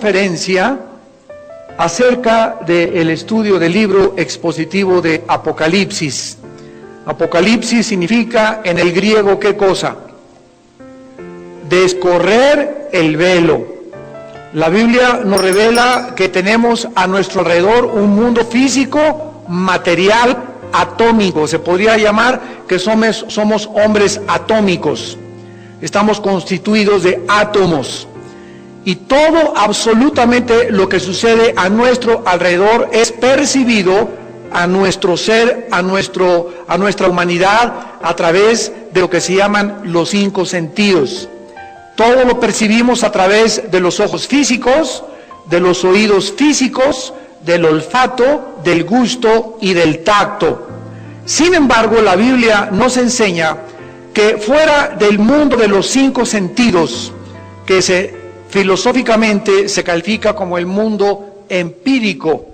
conferencia acerca del estudio del libro expositivo de Apocalipsis. Apocalipsis significa en el griego, ¿qué cosa? Descorrer el velo. La Biblia nos revela que tenemos a nuestro alrededor un mundo físico, material, atómico. Se podría llamar que somos hombres atómicos. Estamos constituidos de átomos. Y todo, absolutamente lo que sucede a nuestro alrededor es percibido a nuestro ser, a nuestra humanidad, a través de lo que se llaman los 5 sentidos. Todo lo percibimos a través de los ojos físicos, de los oídos físicos, del olfato, del gusto y del tacto. Sin embargo, la Biblia nos enseña que fuera del mundo de los 5 sentidos, que filosóficamente se califica como el mundo empírico,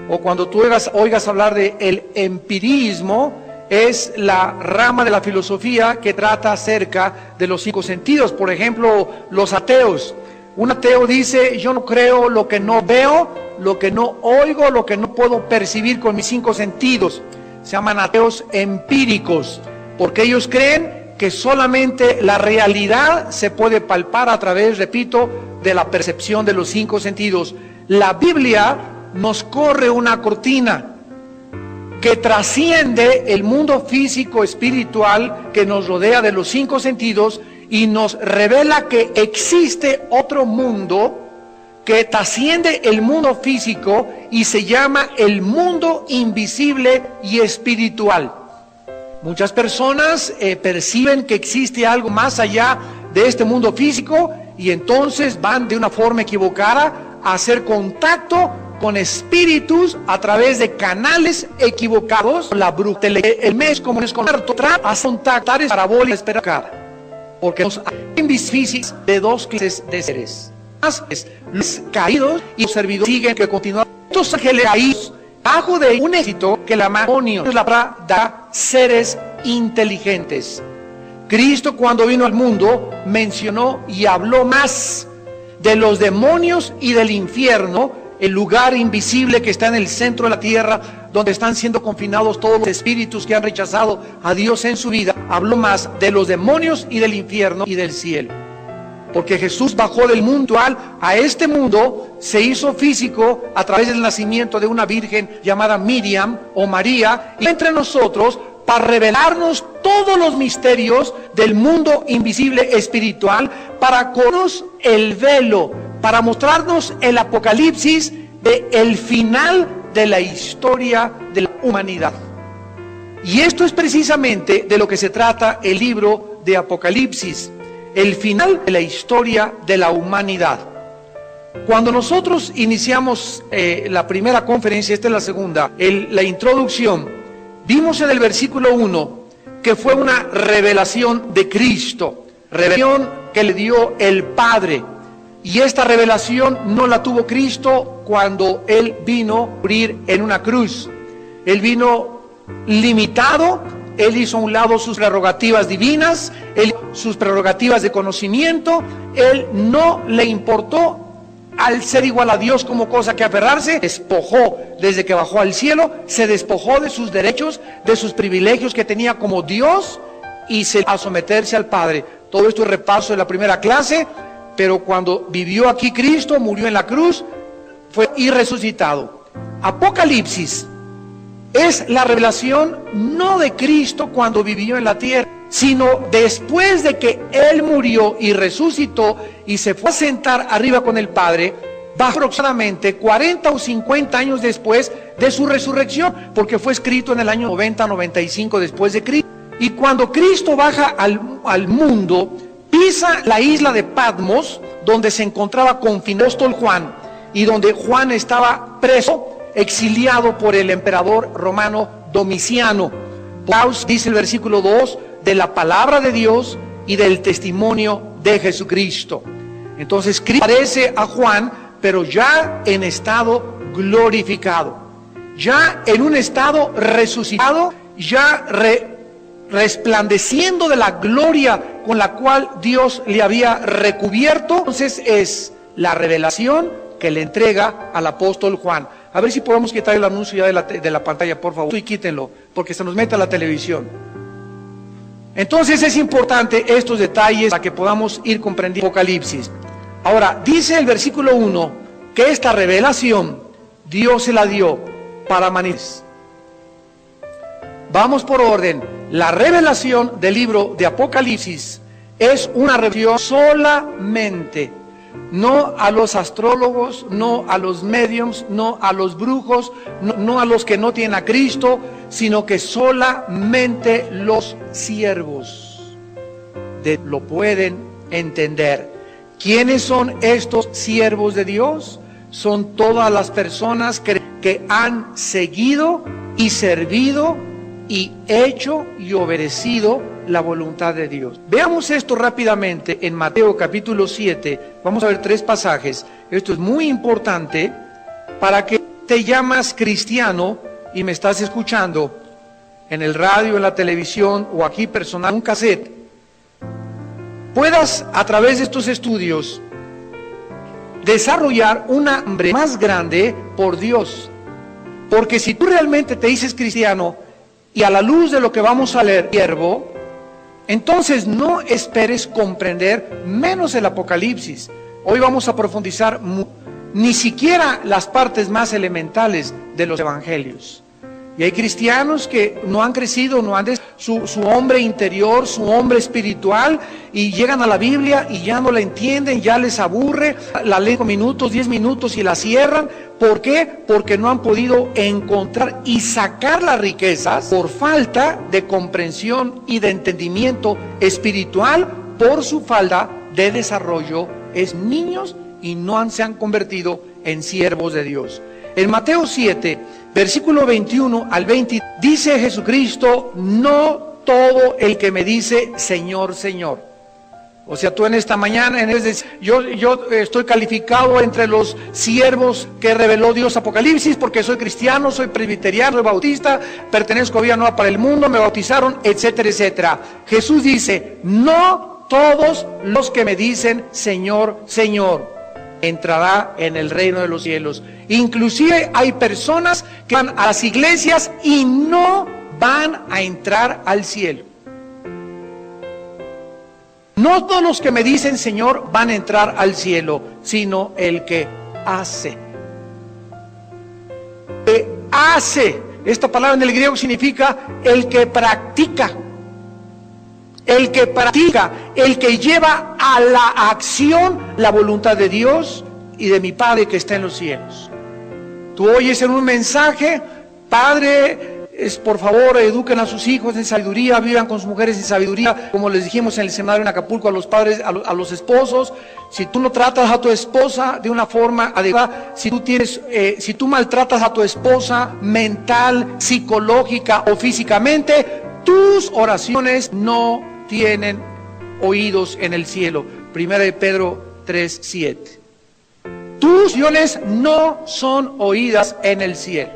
o cuando tú oigas hablar de el empirismo, es la rama de la filosofía que trata acerca de los 5 sentidos. Por ejemplo, los ateos. Un ateo dice: yo no creo lo que no veo, lo que no oigo, lo que no puedo percibir con mis 5 sentidos. Se llaman ateos empíricos, porque ellos creen que solamente la realidad se puede palpar a través, repito, de la percepción de los 5 sentidos. La Biblia nos corre una cortina que trasciende el mundo físico espiritual que nos rodea de los 5 sentidos y nos revela que existe otro mundo que trasciende el mundo físico y se llama el mundo invisible y espiritual. Muchas personas perciben que existe algo más allá de este mundo físico y entonces van de una forma equivocada a hacer contacto con espíritus a través de canales equivocados. La brujería, el mes como es con hace contactar parabólicas esperadas, porque los invisibles de 2 clases de seres, los caídos y los servidores siguen que continúan. Estos ángeles caídos bajo de un éxito que la demonio la da seres inteligentes. Cristo, cuando vino al mundo, mencionó y habló más de los demonios y del infierno, el lugar invisible que está en el centro de la tierra, donde están siendo confinados todos los espíritus que han rechazado a Dios en su vida. Habló más de los demonios y del infierno y del cielo. Porque Jesús bajó del mundo a este mundo, se hizo físico a través del nacimiento de una virgen llamada Miriam o María, y entre nosotros para revelarnos todos los misterios del mundo invisible espiritual, para conocer el velo, para mostrarnos el apocalipsis del final de la historia de la humanidad. Y esto es precisamente de lo que se trata el libro de Apocalipsis, el final de la historia de la humanidad. Cuando nosotros iniciamos la primera conferencia, esta es la segunda, la introducción, vimos en el versículo 1 que fue una revelación de Cristo, revelación que le dio el Padre. Y esta revelación no la tuvo Cristo cuando Él vino a morir en una cruz. Él vino limitado, Él hizo a un lado sus prerrogativas divinas, sus prerrogativas de conocimiento. Él no le importó al ser igual a Dios como cosa que aferrarse. Despojó desde que bajó al cielo, se despojó de sus derechos, de sus privilegios que tenía como Dios y se a someterse al Padre. Todo esto es repaso de la primera clase. Pero cuando vivió aquí Cristo, murió en la cruz, fue y resucitado. Apocalipsis es la revelación no de Cristo cuando vivió en la tierra, sino después de que Él murió y resucitó y se fue a sentar arriba con el Padre, aproximadamente 40 o 50 años después de su resurrección, porque fue escrito en el año 90-95 después de Cristo. Y cuando Cristo baja al mundo, pisa la isla de Patmos, donde se encontraba confinado el apóstol Juan, y donde Juan estaba preso, exiliado por el emperador romano Domiciano. Paus dice el versículo 2, de la palabra de Dios y del testimonio de Jesucristo. Entonces Cristo aparece a Juan, pero ya en estado glorificado, ya en un estado resucitado, ya resplandeciendo de la gloria con la cual Dios le había recubierto. Entonces es la revelación que le entrega al apóstol Juan. A ver si podemos quitar el anuncio ya de la pantalla, por favor, y quítenlo, porque se nos mete a la televisión. Entonces es importante estos detalles para que podamos ir comprendiendo Apocalipsis. Ahora, dice el versículo 1 que esta revelación Dios se la dio para manifestar. Vamos por orden. La revelación del libro de Apocalipsis es una revelación solamente, no a los astrólogos, no a los mediums, no a los brujos, no a los que no tienen a Cristo, sino que solamente los siervos lo pueden entender. ¿Quiénes son estos siervos de Dios? Son todas las personas que han seguido y servido y hecho y obedecido la voluntad de Dios. Veamos esto rápidamente en Mateo capítulo 7. Vamos a ver 3 pasajes. Esto es muy importante para que te llamas cristiano y me estás escuchando en el radio, en la televisión o aquí personal, un cassette, puedas a través de estos estudios desarrollar un hambre más grande por Dios. Porque si tú realmente te dices cristiano y a la luz de lo que vamos a leer, siervo, entonces no esperes comprender menos el Apocalipsis. Hoy vamos a profundizar ni siquiera las partes más elementales de los evangelios. Y hay cristianos que no han crecido, no han su hombre interior, su hombre espiritual, y llegan a la Biblia y ya no la entienden, ya les aburre, la leen 5 minutos, 10 minutos y la cierran. ¿Por qué? Porque no han podido encontrar y sacar las riquezas por falta de comprensión y de entendimiento espiritual, por su falta de desarrollo. Es niños y no se han convertido en siervos de Dios. En Mateo 7, versículo 21 al 20, dice Jesucristo: no todo el que me dice Señor, Señor. O sea, tú en esta mañana, yo estoy calificado entre los siervos que reveló Dios Apocalipsis, porque soy cristiano, soy presbiteriano, soy bautista, pertenezco a Vida Nueva para el Mundo, me bautizaron, etcétera, etcétera. Jesús dice: no todos los que me dicen Señor, Señor entrará en el reino de los cielos. Inclusive hay personas que van a las iglesias y no van a entrar al cielo. No todos los que me dicen Señor van a entrar al cielo, sino el que hace. Que hace. Esta palabra en el griego significa el que practica. El que practica, el que lleva a la acción la voluntad de Dios y de mi Padre que está en los cielos. Tú oyes en un mensaje: Padre, por favor, eduquen a sus hijos en sabiduría, vivan con sus mujeres en sabiduría, como les dijimos en el seminario en Acapulco a los padres, a los esposos. Si tú no tratas a tu esposa de una forma adecuada, si tú maltratas a tu esposa mental, psicológica o físicamente, tus oraciones no tienen oídos en el cielo. Primera de Pedro 3:7. Tus oraciones no son oídas en el cielo.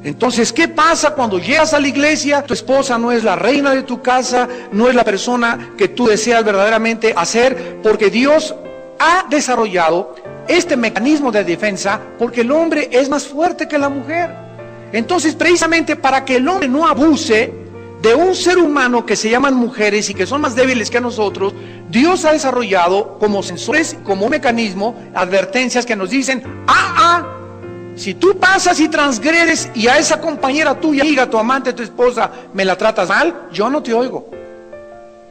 Entonces, ¿qué pasa cuando llegas a la iglesia? Tu esposa no es la reina de tu casa, no es la persona que tú deseas verdaderamente hacer, porque Dios ha desarrollado este mecanismo de defensa, porque el hombre es más fuerte que la mujer. Entonces, precisamente para que el hombre no abuse de un ser humano que se llaman mujeres y que son más débiles que nosotros, Dios ha desarrollado como sensores, como un mecanismo, advertencias que nos dicen: si tú pasas y transgredes y a esa compañera tuya, amiga, tu amante, tu esposa, me la tratas mal, yo no te oigo.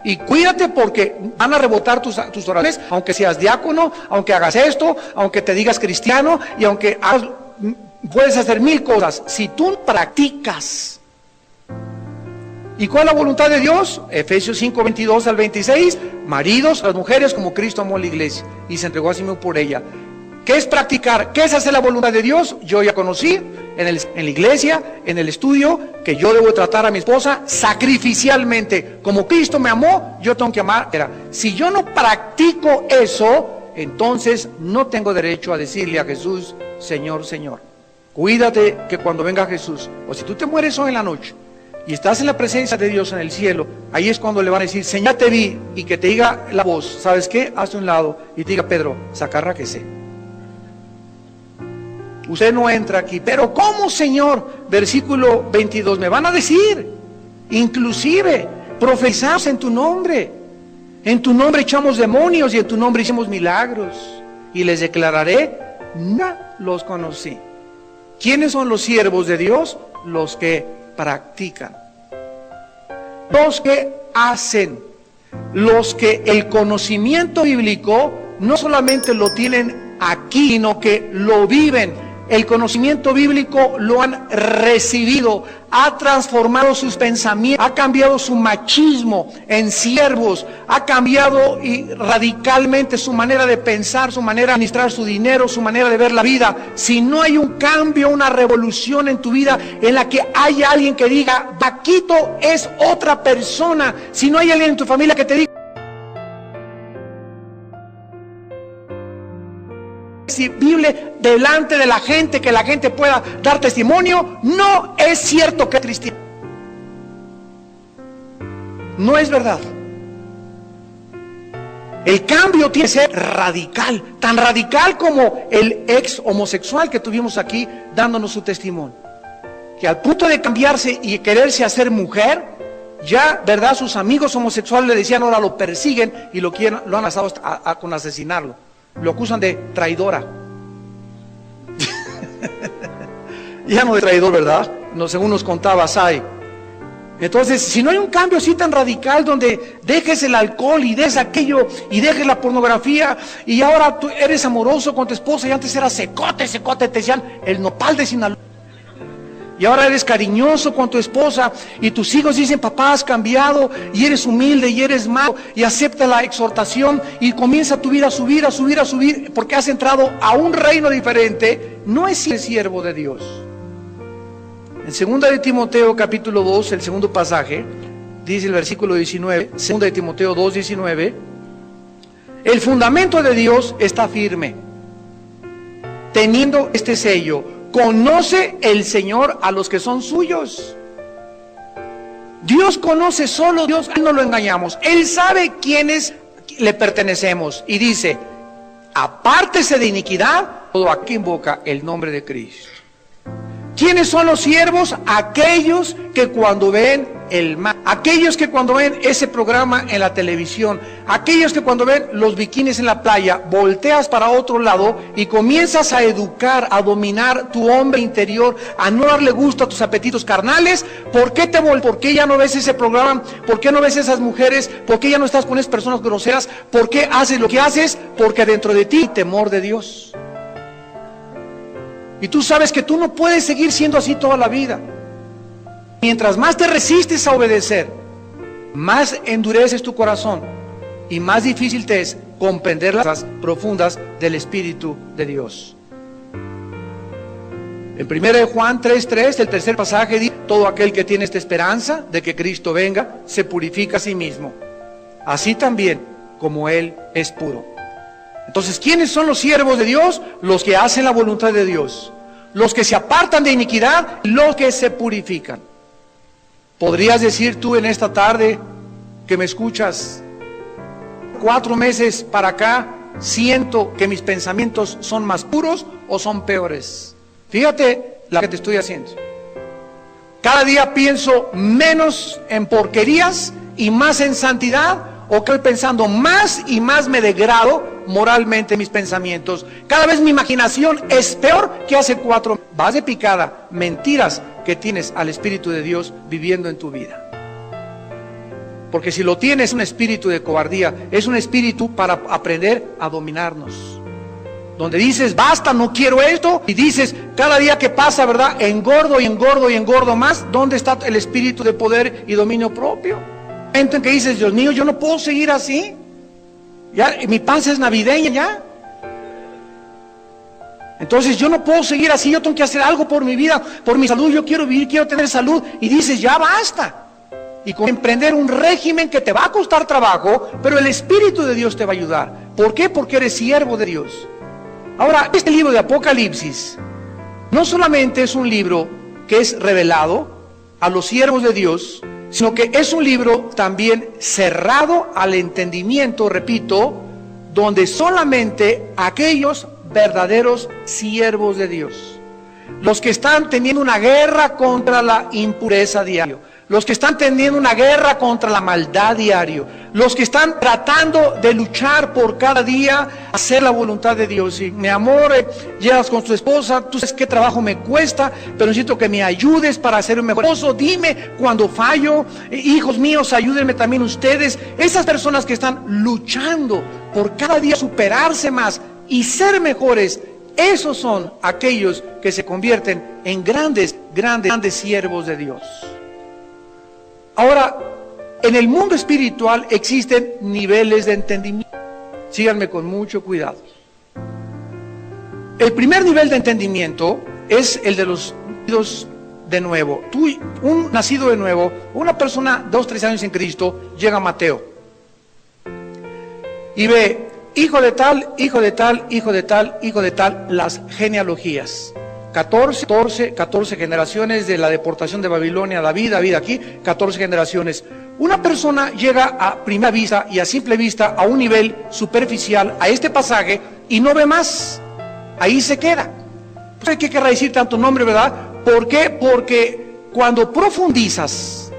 Y cuídate, porque van a rebotar tus oraciones, aunque seas diácono, aunque hagas esto, aunque te digas cristiano y aunque puedes hacer 1000 cosas. Si tú practicas. ¿Y cuál es la voluntad de Dios? Efesios 5:22 al 26. Maridos, las mujeres como Cristo amó a la iglesia y se entregó a sí mismo por ella. ¿Qué es practicar? ¿Qué es hacer la voluntad de Dios? Yo ya conocí en la iglesia, en el estudio, que yo debo tratar a mi esposa sacrificialmente. Como Cristo me amó, yo tengo que amar. Si yo no practico eso, entonces no tengo derecho a decirle a Jesús: Señor, Señor. Cuídate que cuando venga Jesús, o si tú te mueres hoy en la noche y estás en la presencia de Dios en el cielo, ahí es cuando le van a decir: Señor, te vi, y que te diga la voz: ¿sabes qué? Hazte a un lado y te diga: Pedro, sacarra que sé. usted no entra aquí. Pero ¿cómo, Señor? Versículo 22, me van a decir, inclusive, profetizamos en tu nombre echamos demonios y en tu nombre hicimos milagros. Y les declararé, no los conocí. ¿Quiénes son los siervos de Dios? Los que practican, los que hacen, los que el conocimiento bíblico no solamente lo tienen aquí, sino que lo viven. El conocimiento bíblico lo han recibido, ha transformado sus pensamientos, ha cambiado su machismo en siervos, ha cambiado radicalmente su manera de pensar, su manera de administrar su dinero, su manera de ver la vida. Si no hay un cambio, una revolución en tu vida en la que haya alguien que diga, Paquito es otra persona, si no hay alguien en tu familia que te diga visible delante de la gente, que la gente pueda dar testimonio, no es cierto que es cristiano. No es verdad. El cambio tiene que ser radical, tan radical como el ex homosexual que tuvimos aquí dándonos su testimonio, que al punto de cambiarse y quererse hacer mujer, ya, ¿verdad? Sus amigos homosexuales le decían, ahora lo persiguen y lo han asado con asesinarlo. Lo acusan de traidora. Ya no de traidor, ¿verdad? No, según nos contaba Sai. Entonces, si no hay un cambio así tan radical, donde dejes el alcohol y dejes aquello y dejes la pornografía, y ahora tú eres amoroso con tu esposa y antes eras secote, te decían el nopal de Sinaloa. Y ahora eres cariñoso con tu esposa y tus hijos dicen, papá, has cambiado y eres humilde y eres malo, y acepta la exhortación y comienza tu vida a subir, porque has entrado a un reino diferente. No es siervo de Dios. En 2 de Timoteo capítulo 2, el segundo pasaje, dice el versículo 19, 2 de Timoteo 2, 19, el fundamento de Dios está firme, teniendo este sello: conoce el Señor a los que son suyos. Dios conoce solo Dios, no lo engañamos. Él sabe quiénes le pertenecemos. Y dice, apártese de iniquidad todo aquel que invoca el nombre de Cristo. ¿Quiénes son los siervos? Aquellos que cuando ven el mal, aquellos que cuando ven ese programa en la televisión, aquellos que cuando ven los bikinis en la playa, volteas para otro lado y comienzas a educar, a dominar tu hombre interior, a no darle gusto a tus apetitos carnales. ¿Por qué ¿Por qué ya no ves ese programa? ¿Por qué no ves esas mujeres? ¿Por qué ya no estás con esas personas groseras? ¿Por qué haces lo que haces? Porque dentro de ti hay temor de Dios. Y tú sabes que tú no puedes seguir siendo así toda la vida. Mientras más te resistes a obedecer, más endureces tu corazón y más difícil te es comprender las cosas profundas del Espíritu de Dios. En 1 Juan 3:3, el tercer pasaje, dice: todo aquel que tiene esta esperanza de que Cristo venga, se purifica a sí mismo, así también como Él es puro. Entonces, ¿quiénes son los siervos de Dios? Los que hacen la voluntad de Dios, los que se apartan de iniquidad, los que se purifican. ¿Podrías decir tú en esta tarde que me escuchas, 4 meses para acá, siento que mis pensamientos son más puros o son peores? Fíjate la que te estoy haciendo. Cada día pienso menos en porquerías y más en santidad, o que estoy pensando más y más me degrado moralmente mis pensamientos. Cada vez mi imaginación es peor que hace 4 meses. Vas de picada, mentiras que tienes al Espíritu de Dios viviendo en tu vida. Porque si lo tienes, es un espíritu de cobardía, es un espíritu para aprender a dominarnos. Donde dices, basta, no quiero esto, y dices, cada día que pasa, ¿verdad? Engordo y engordo y engordo más. ¿Dónde está el espíritu de poder y dominio propio? En que dices, Dios mío, yo no puedo seguir así. Ya, mi panza es navideña ya. Entonces yo no puedo seguir así, yo tengo que hacer algo por mi vida, por mi salud, yo quiero vivir, quiero tener salud. Y dices, ya basta. Y con emprender un régimen que te va a costar trabajo, pero el Espíritu de Dios te va a ayudar. ¿Por qué? Porque eres siervo de Dios. Ahora, este libro de Apocalipsis no solamente es un libro que es revelado a los siervos de Dios, sino que es un libro también cerrado al entendimiento, repito, donde solamente aquellos verdaderos siervos de Dios. Los que están teniendo una guerra contra la impureza diario. Los que están teniendo una guerra contra la maldad diario. Los que están tratando de luchar por cada día hacer la voluntad de Dios. Y mi amor, llegas con tu esposa, tú sabes qué trabajo me cuesta, pero necesito que me ayudes para ser un mejor esposo. Dime cuando fallo. Hijos míos, ayúdenme también ustedes. Esas personas que están luchando por cada día superarse más y ser mejores, esos son aquellos que se convierten en grandes siervos de Dios. Ahora, en el mundo espiritual existen niveles de entendimiento. Síganme con mucho cuidado. El primer nivel de entendimiento es el de los nacidos de nuevo. Un nacido de nuevo, una persona 2-3 años en Cristo, llega a Mateo y ve hijo de tal, hijo de tal, hijo de tal, hijo de tal, las genealogías. 14 generaciones de la deportación de Babilonia, David aquí, 14 generaciones. Una persona llega a primera vista y a simple vista a un nivel superficial a este pasaje y no ve más. Ahí se queda. Pues, ¿qué querrá decir tanto nombre, verdad? ¿Por qué? Porque cuando profundizas,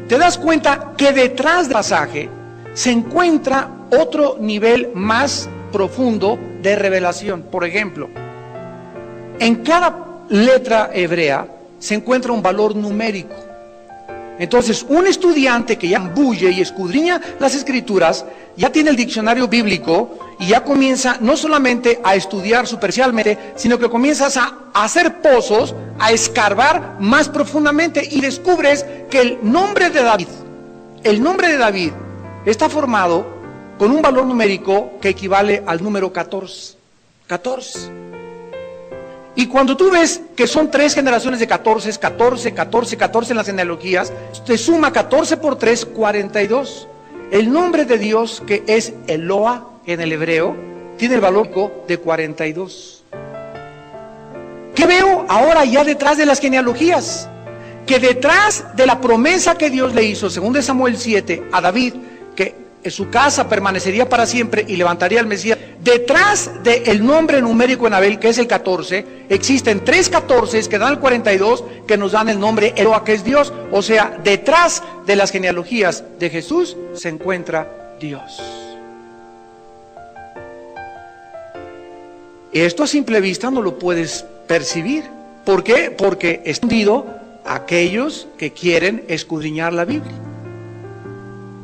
te das cuenta que detrás del pasaje se encuentra otro nivel más profundo de revelación. Por ejemplo, en cada letra hebrea se encuentra un valor numérico. Entonces, un estudiante que ya embulle y escudriña las escrituras, ya tiene el diccionario bíblico y ya comienza no solamente a estudiar superficialmente, sino que comienzas a hacer pozos, a escarbar más profundamente y descubres que el nombre de David está formado con un valor numérico que equivale al número 14. Y cuando tú ves que son 3 generaciones de 14 en las genealogías, te suma 14 por 3, 42. El nombre de Dios, que es Eloa en el hebreo, tiene el valor de 42. ¿Qué veo ahora ya detrás de las genealogías? Que detrás de la promesa que Dios le hizo, según de Samuel 7, a David, que en su casa permanecería para siempre y levantaría al Mesías, detrás del nombre numérico en Abel, que es el 14, existen 3 14 que dan el 42, que nos dan el nombre Eloa, que es Dios. O sea, detrás de las genealogías de Jesús se encuentra Dios. Esto a simple vista no lo puedes percibir. ¿Por qué? Porque es escondido a aquellos que quieren escudriñar la Biblia.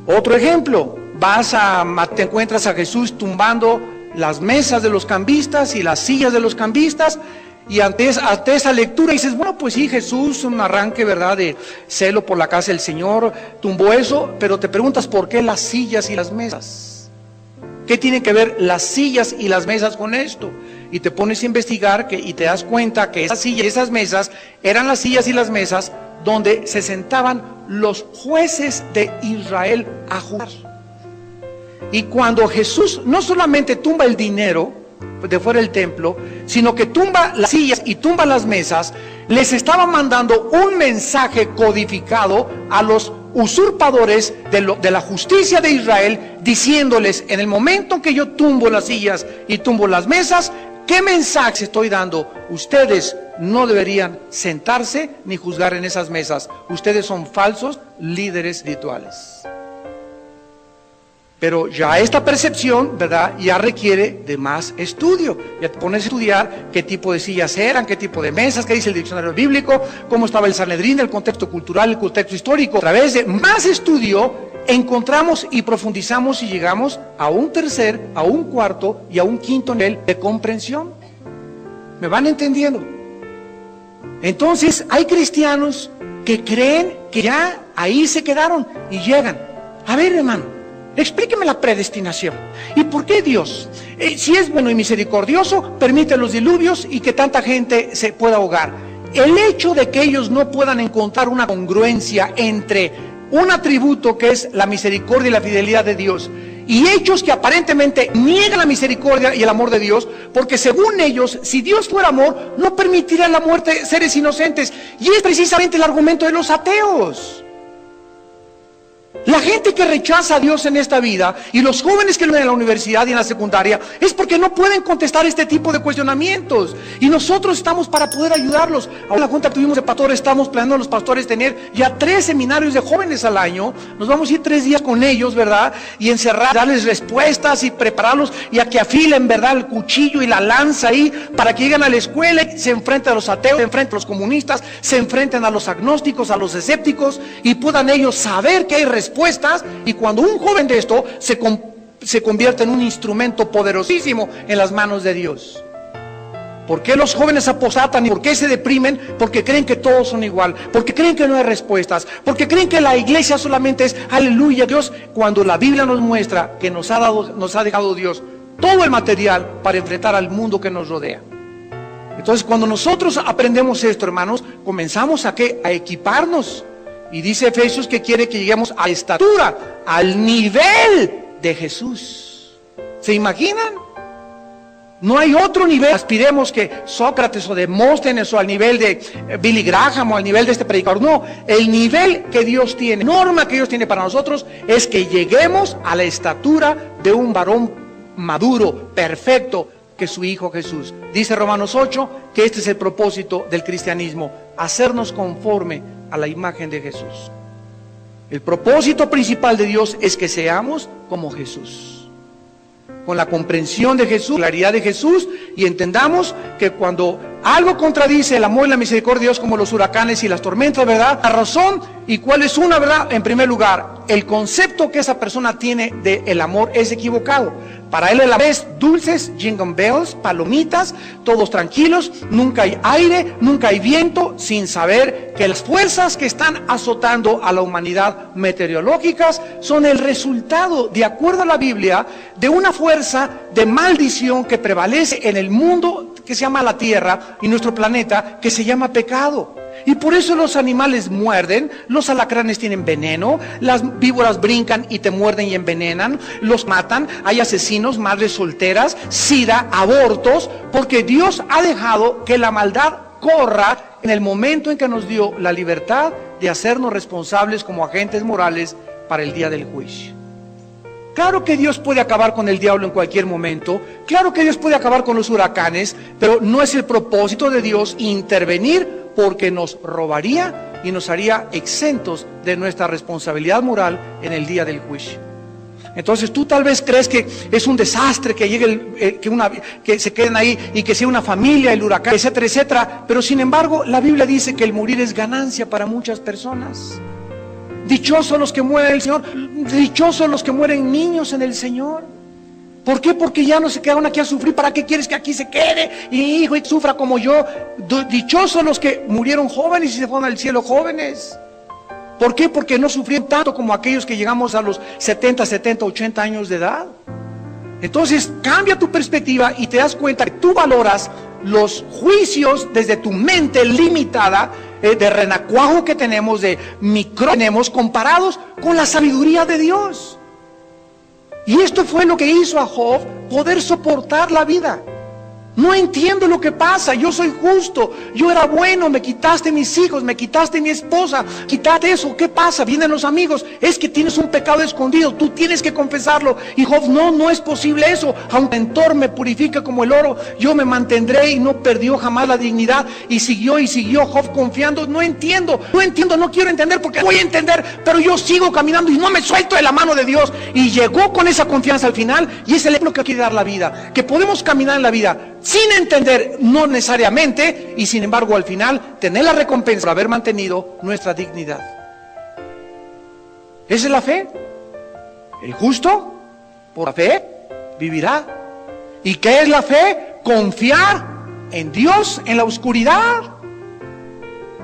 Otro ejemplo, te encuentras a Jesús tumbando las mesas de los cambistas y las sillas de los cambistas, y ante esa lectura dices, bueno, pues sí, Jesús, un arranque, ¿verdad?, de celo por la casa del Señor, tumbó eso, pero te preguntas, ¿por qué las sillas y las mesas? ¿Qué tienen que ver las sillas y las mesas con esto? Y te pones a investigar y te das cuenta que esas sillas y esas mesas eran las sillas y las mesas donde se sentaban los jueces de Israel a juzgar. Y cuando Jesús no solamente tumba el dinero de fuera del templo, sino que tumba las sillas y tumba las mesas, les estaba mandando un mensaje codificado a los usurpadores de la justicia de Israel, diciéndoles, en el momento en que yo tumbo las sillas y tumbo las mesas, ¿qué mensaje estoy dando? Ustedes no deberían sentarse ni juzgar en esas mesas. Ustedes son falsos líderes espirituales. Pero ya esta percepción, ¿verdad?, ya requiere de más estudio. Ya te pones a estudiar qué tipo de sillas eran, qué tipo de mesas, qué dice el diccionario bíblico, cómo estaba el Sanedrín, el contexto cultural, el contexto histórico. A través de más estudio encontramos y profundizamos y llegamos a un tercer, a un cuarto y a un quinto nivel de comprensión. ¿Me van entendiendo? Entonces hay cristianos que creen que ya ahí se quedaron y llegan. A ver, hermano, explíqueme la predestinación. ¿Y por qué Dios, si es bueno y misericordioso, permite los diluvios y que tanta gente se pueda ahogar? El hecho de que ellos no puedan encontrar una congruencia entre un atributo que es la misericordia y la fidelidad de Dios y hechos que aparentemente niegan la misericordia y el amor de Dios, porque según ellos, si Dios fuera amor, no permitiría la muerte de seres inocentes. Y es precisamente el argumento de los ateos. La gente que rechaza a Dios en esta vida y los jóvenes que lo ven en la universidad y en la secundaria es porque no pueden contestar este tipo de cuestionamientos. Y nosotros estamos para poder ayudarlos. Ahora en la junta que tuvimos de pastores, estamos planeando los pastores tener ya 3 seminarios de jóvenes al año. Nos vamos a ir 3 días con ellos, ¿verdad? Y encerrar, darles respuestas y prepararlos y a que afilen, ¿verdad? El cuchillo y la lanza ahí para que lleguen a la escuela y se enfrenten a los ateos, se enfrenten a los comunistas, se enfrenten a los agnósticos, a los escépticos y puedan ellos saber que hay respuestas. Y cuando un joven de esto se convierte en un instrumento poderosísimo en las manos de Dios. ¿Por qué los jóvenes aposatan y por qué se deprimen? Porque creen que todos son igual, porque creen que no hay respuestas, porque creen que la iglesia solamente es aleluya Dios, cuando la Biblia nos muestra que nos ha dejado Dios todo el material para enfrentar al mundo que nos rodea. Entonces cuando nosotros aprendemos esto, hermanos, comenzamos a equiparnos. Y dice Efesios que quiere que lleguemos a la estatura, al nivel de Jesús. ¿Se imaginan? No hay otro nivel. Aspiremos que Sócrates o Demóstenes o al nivel de Billy Graham o al nivel de este predicador. No, el nivel que Dios tiene, la norma que Dios tiene para nosotros es que lleguemos a la estatura de un varón maduro, perfecto, que su Hijo Jesús. Dice Romanos 8 que este es el propósito del cristianismo, hacernos conforme a la imagen de Jesús. El propósito principal de Dios es que seamos como Jesús, con la comprensión de Jesús, la claridad de Jesús, y entendamos que cuando algo contradice el amor y la misericordia de Dios, como los huracanes y las tormentas, ¿verdad? La razón, ¿y cuál es una verdad? En primer lugar, el concepto que esa persona tiene del amor es equivocado. Para él el amor es dulces, jingle bells, palomitas, todos tranquilos, nunca hay aire, nunca hay viento, sin saber que las fuerzas que están azotando a la humanidad meteorológicas son el resultado, de acuerdo a la Biblia, de una fuerza de maldición que prevalece en el mundo que se llama la Tierra y nuestro planeta, que se llama pecado. Y por eso los animales muerden, los alacranes tienen veneno, las víboras brincan y te muerden y envenenan, los matan, hay asesinos, madres solteras, sida, abortos, porque Dios ha dejado que la maldad corra en el momento en que nos dio la libertad de hacernos responsables como agentes morales para el día del juicio. Claro que Dios puede acabar con el diablo en cualquier momento, claro que Dios puede acabar con los huracanes, pero no es el propósito de Dios intervenir, porque nos robaría y nos haría exentos de nuestra responsabilidad moral en el día del juicio. Entonces tú tal vez crees que es un desastre que llegue que se queden ahí y que sea una familia, el huracán, etcétera, etcétera, pero sin embargo la Biblia dice que el morir es ganancia para muchas personas. Dichosos los que mueren en el Señor, dichosos los que mueren niños en el Señor. ¿Por qué? Porque ya no se quedaron aquí a sufrir. ¿Para qué quieres que aquí se quede? Y hijo, y sufra como yo. Dichosos los que murieron jóvenes y se fueron al cielo jóvenes. ¿Por qué? Porque no sufrieron tanto como aquellos que llegamos a los 70, 80 años de edad. Entonces cambia tu perspectiva y te das cuenta que tú valoras los juicios desde tu mente limitada, de renacuajo que tenemos, de micro tenemos, comparados con la sabiduría de Dios. Y esto fue lo que hizo a Job poder soportar la vida. No entiendo lo que pasa, yo soy justo, yo era bueno, me quitaste mis hijos, me quitaste mi esposa, quitaste eso, ¿qué pasa? Vienen los amigos, es que tienes un pecado escondido, tú tienes que confesarlo. Y Job, no es posible eso, aunque el mentor me purifique como el oro, yo me mantendré, y no perdió jamás la dignidad, y siguió Job confiando. No entiendo, no quiero entender, porque voy a entender, pero yo sigo caminando y no me suelto de la mano de Dios. Y llegó con esa confianza al final, y es el ejemplo que quiere dar la vida, que podemos caminar en la vida sin entender, no necesariamente, y sin embargo al final tener la recompensa por haber mantenido nuestra dignidad. Esa es la fe. El justo por la fe vivirá. ¿Y qué es la fe? Confiar en Dios en la oscuridad.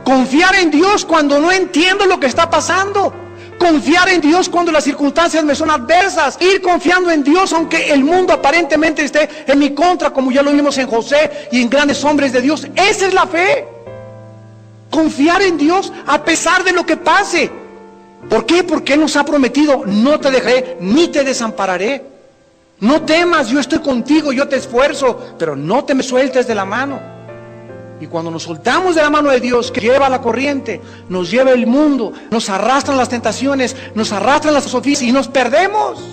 Confiar en Dios cuando no entiendo lo que está pasando. Confiar en Dios cuando las circunstancias me son adversas. Ir confiando en Dios aunque el mundo aparentemente esté en mi contra, como ya lo vimos en José y en grandes hombres de Dios. Esa es la fe. Confiar en Dios a pesar de lo que pase. ¿Por qué? Porque Él nos ha prometido: no te dejaré ni te desampararé. No temas, yo estoy contigo, yo te esfuerzo, pero no te me sueltes de la mano. Y cuando nos soltamos de la mano de Dios, que lleva la corriente, nos lleva el mundo, nos arrastran las tentaciones, nos arrastran las sofías y nos perdemos.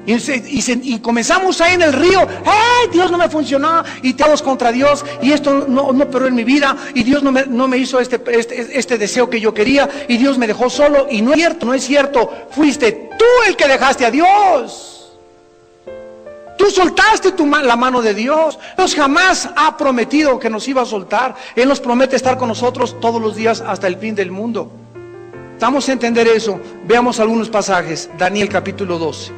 Y comenzamos ahí en el río. ¡Hey! Dios no me funcionó. Y todos contra Dios. Y esto no operó en mi vida. Y Dios no me hizo este deseo que yo quería. Y Dios me dejó solo. Y no es cierto, no es cierto. Fuiste tú el que dejaste a Dios. Tú soltaste la mano de Dios. Dios jamás ha prometido que nos iba a soltar. Él nos promete estar con nosotros todos los días hasta el fin del mundo. Vamos a entender eso. Veamos algunos pasajes. Daniel capítulo 12.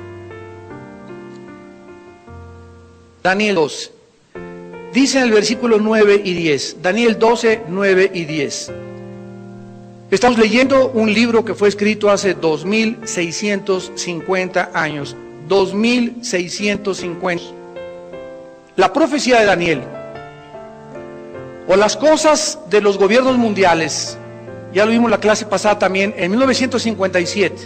Daniel 12. Dice en el versículo 9 y 10. Daniel 12, 9 y 10. Estamos leyendo un libro que fue escrito hace 2650 años. 2650. La profecía de Daniel, o las cosas de los gobiernos mundiales, ya lo vimos en la clase pasada también, en 1957,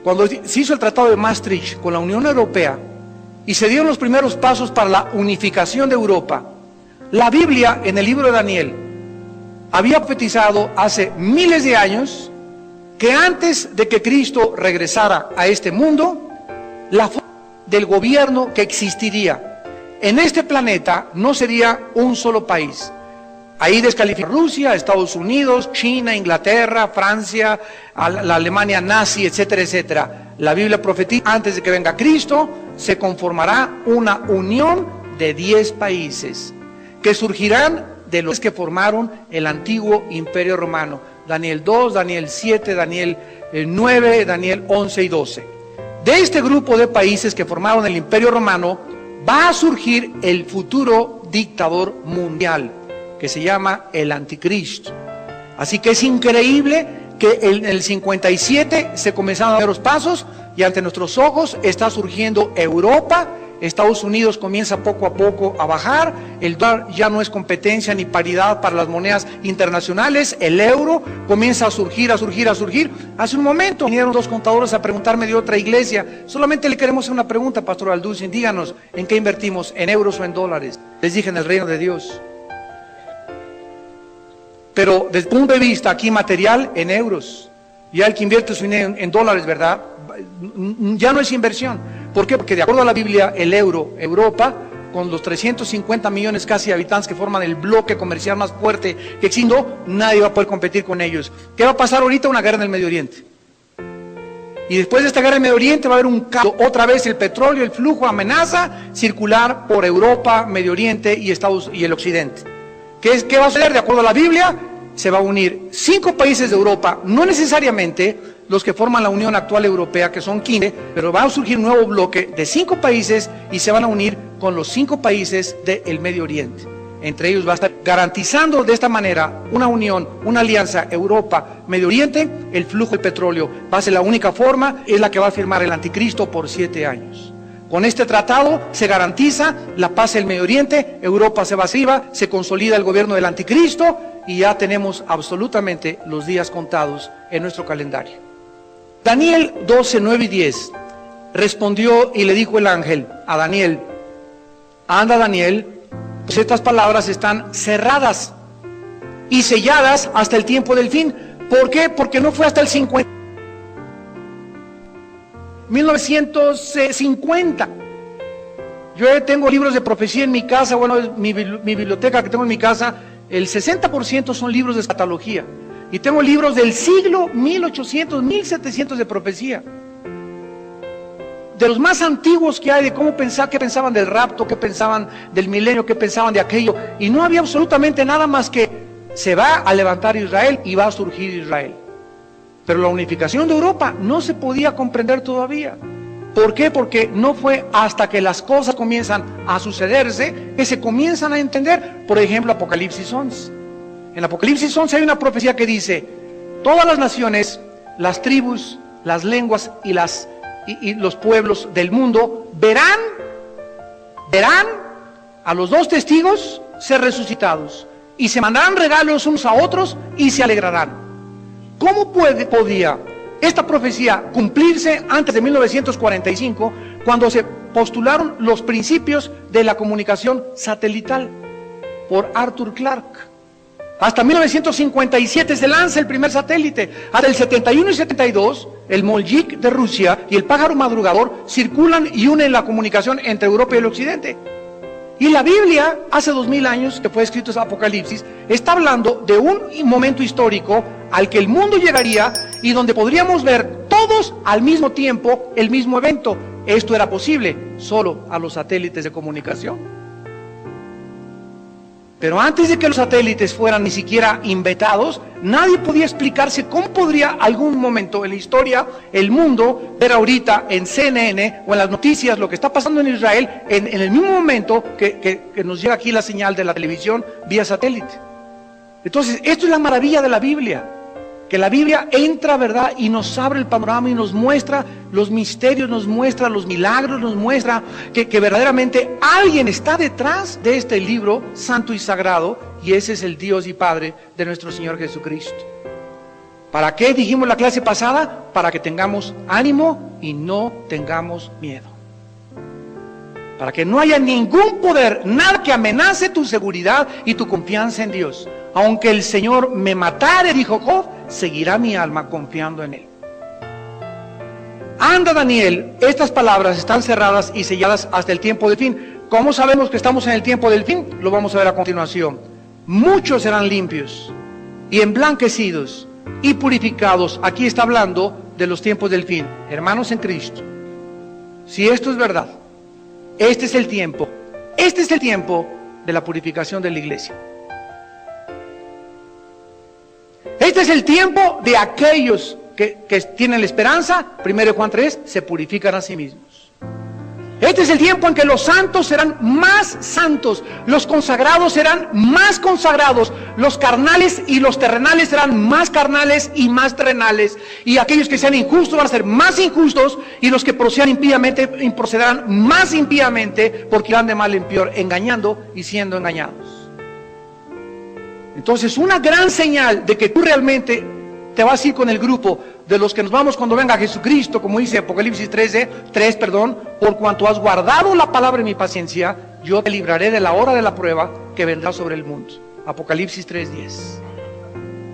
cuando se hizo el Tratado de Maastricht con la Unión Europea, y se dieron los primeros pasos para la unificación de Europa. La Biblia, en el libro de Daniel, había profetizado hace miles de años que antes de que Cristo regresara a este mundo, la forma del gobierno que existiría en este planeta no sería un solo país. Ahí descalifica Rusia, Estados Unidos, China, Inglaterra, Francia, la Alemania nazi, etcétera, etcétera. La Biblia profetiza, antes de que venga Cristo, se conformará una unión de 10 países que surgirán de los que formaron el antiguo Imperio Romano. Daniel 2, Daniel 7, Daniel 9, Daniel 11 y 12. De este grupo de países que formaron el Imperio Romano va a surgir el futuro dictador mundial, que se llama el Anticristo. Así que es increíble que en el 57 se comenzaron a dar los pasos y ante nuestros ojos está surgiendo Europa. Estados Unidos comienza poco a poco a bajar, el dólar ya no es competencia ni paridad para las monedas internacionales, el euro comienza a surgir. Hace un momento vinieron 2 contadores a preguntarme de otra iglesia, solamente le queremos hacer una pregunta, Pastor Alducin, díganos, ¿en qué invertimos? ¿En euros o en dólares? Les dije, en el reino de Dios. Pero desde el punto de vista aquí material, en euros. Ya el que invierte su dinero en dólares, ¿verdad? Ya no es inversión. ¿Por qué? Porque de acuerdo a la Biblia, el euro, Europa, con los 350 millones casi de habitantes que forman el bloque comercial más fuerte que existe, nadie va a poder competir con ellos. ¿Qué va a pasar ahorita? Una guerra en el Medio Oriente. Y después de esta guerra en el Medio Oriente va a haber un cambio. Otra vez el petróleo, el flujo amenaza circular por Europa, Medio Oriente y el Occidente. ¿Qué va a suceder? De acuerdo a la Biblia, se va a unir 5 países de Europa, no necesariamente los que forman la Unión actual europea, que son 15, pero va a surgir un nuevo bloque de 5 países y se van a unir con los 5 países del Medio Oriente. Entre ellos va a estar garantizando de esta manera una unión, una alianza Europa-Medio Oriente, el flujo del petróleo. Va a ser la única forma, es la que va a firmar el Anticristo por 7 años. Con este tratado se garantiza la paz en el Medio Oriente, Europa se va arriba, se consolida el gobierno del Anticristo y ya tenemos absolutamente los días contados en nuestro calendario. Daniel 12, 9 y 10 respondió y le dijo el ángel a Daniel: anda, Daniel, pues estas palabras están cerradas y selladas hasta el tiempo del fin. ¿Por qué? Porque no fue hasta el 1950. Yo tengo libros de profecía en mi casa. Bueno, mi biblioteca que tengo en mi casa, el 60% son libros de escatología. Y tengo libros del siglo 1800, 1700 de profecía. De los más antiguos que hay, de cómo pensar, qué pensaban del rapto, qué pensaban del milenio, qué pensaban de aquello. Y no había absolutamente nada más que se va a levantar Israel y va a surgir Israel. Pero la unificación de Europa no se podía comprender todavía. ¿Por qué? Porque no fue hasta que las cosas comienzan a sucederse que se comienzan a entender. Por ejemplo, Apocalipsis 11. En Apocalipsis 11 hay una profecía que dice: todas las naciones, las tribus, las lenguas y los pueblos del mundo verán a los 2 testigos ser resucitados y se mandarán regalos unos a otros y se alegrarán. ¿Cómo podía esta profecía cumplirse antes de 1945, cuando se postularon los principios de la comunicación satelital? por Arthur Clarke. Hasta 1957 se lanza el primer satélite. Hasta el 71 y 72, el Moljik de Rusia y el pájaro madrugador circulan y unen la comunicación entre Europa y el Occidente. Y la Biblia, hace 2000 años, que fue escrito ese Apocalipsis, está hablando de un momento histórico al que el mundo llegaría y donde podríamos ver todos al mismo tiempo el mismo evento. Esto era posible solo a los satélites de comunicación. Pero antes de que los satélites fueran ni siquiera inventados, nadie podía explicarse cómo podría algún momento en la historia el mundo ver ahorita en CNN o en las noticias lo que está pasando en Israel en el mismo momento que nos llega aquí la señal de la televisión vía satélite. Entonces, esto es la maravilla de la Biblia, que la Biblia entra, ¿verdad?, y nos abre el panorama y nos muestra los misterios, nos muestra los milagros, nos muestra que verdaderamente alguien está detrás de este libro santo y sagrado, y ese es el Dios y Padre de nuestro Señor Jesucristo. ¿Para qué dijimos la clase pasada? Para que tengamos ánimo y no tengamos miedo. Para que no haya ningún poder, nada que amenace tu seguridad y tu confianza en Dios. Aunque el Señor me matare, dijo Job, seguirá mi alma confiando en Él. Anda, Daniel, estas palabras están cerradas y selladas hasta el tiempo del fin. ¿Cómo sabemos que estamos en el tiempo del fin? Lo vamos a ver a continuación. Muchos serán limpios y emblanquecidos y purificados. Aquí está hablando de los tiempos del fin. Hermanos en Cristo, si esto es verdad, este es el tiempo de la purificación de la iglesia. Este es el tiempo de aquellos que tienen la esperanza, 1 Juan 3, se purifican a sí mismos. Este es el tiempo en que los santos serán más santos, los consagrados serán más consagrados, los carnales y los terrenales serán más carnales y más terrenales, y aquellos que sean injustos van a ser más injustos, y los que procedan impíamente procederán más impíamente, porque irán de mal en peor, engañando y siendo engañados. Entonces, una gran señal de que tú realmente te vas a ir con el grupo de los que nos vamos cuando venga Jesucristo, como dice Apocalipsis 3, por cuanto has guardado la palabra de mi paciencia, yo te libraré de la hora de la prueba que vendrá sobre el mundo. Apocalipsis 3:10.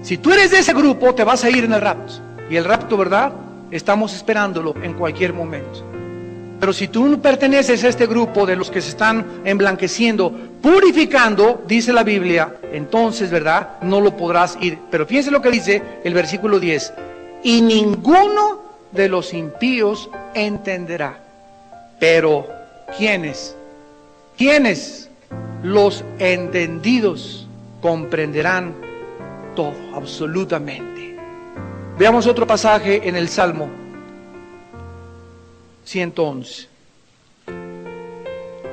Si tú eres de ese grupo, te vas a ir en el rapto. Y el rapto, ¿verdad?, estamos esperándolo en cualquier momento. Pero si tú no perteneces a este grupo de los que se están emblanqueciendo, purificando, dice la Biblia, entonces, ¿verdad?, no lo podrás ir. Pero fíjense lo que dice el versículo 10. Y ninguno de los impíos entenderá. Pero, ¿quiénes? ¿Quiénes? Los entendidos comprenderán todo, absolutamente. Veamos otro pasaje en el Salmo 111.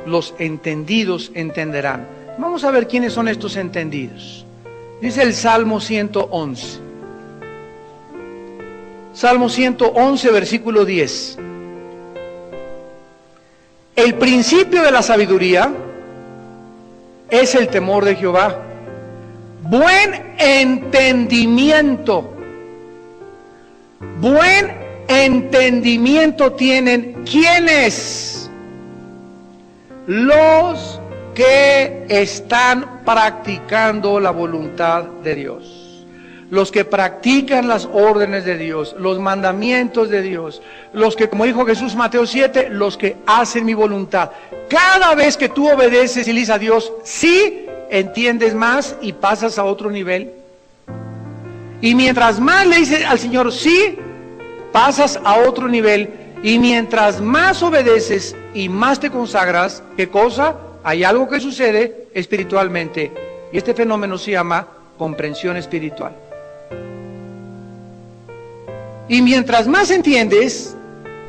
Los entendidos entenderán. Vamos a ver quiénes son estos entendidos. Dice el Salmo 111. Salmo 111, versículo 10. El principio de la sabiduría es el temor de Jehová. Buen entendimiento. Buen entendimiento tienen ¿quiénes? Los que están practicando la voluntad de Dios. Los que practican las órdenes de Dios, los mandamientos de Dios, los que, como dijo Jesús Mateo 7, los que hacen mi voluntad. Cada vez que tú obedeces y le dices a Dios, sí, entiendes más y pasas a otro nivel. Y mientras más le dices al Señor, sí, pasas a otro nivel. Y mientras más obedeces y más te consagras, ¿qué cosa? Hay algo que sucede espiritualmente. Y este fenómeno se llama comprensión espiritual. Y mientras más entiendes,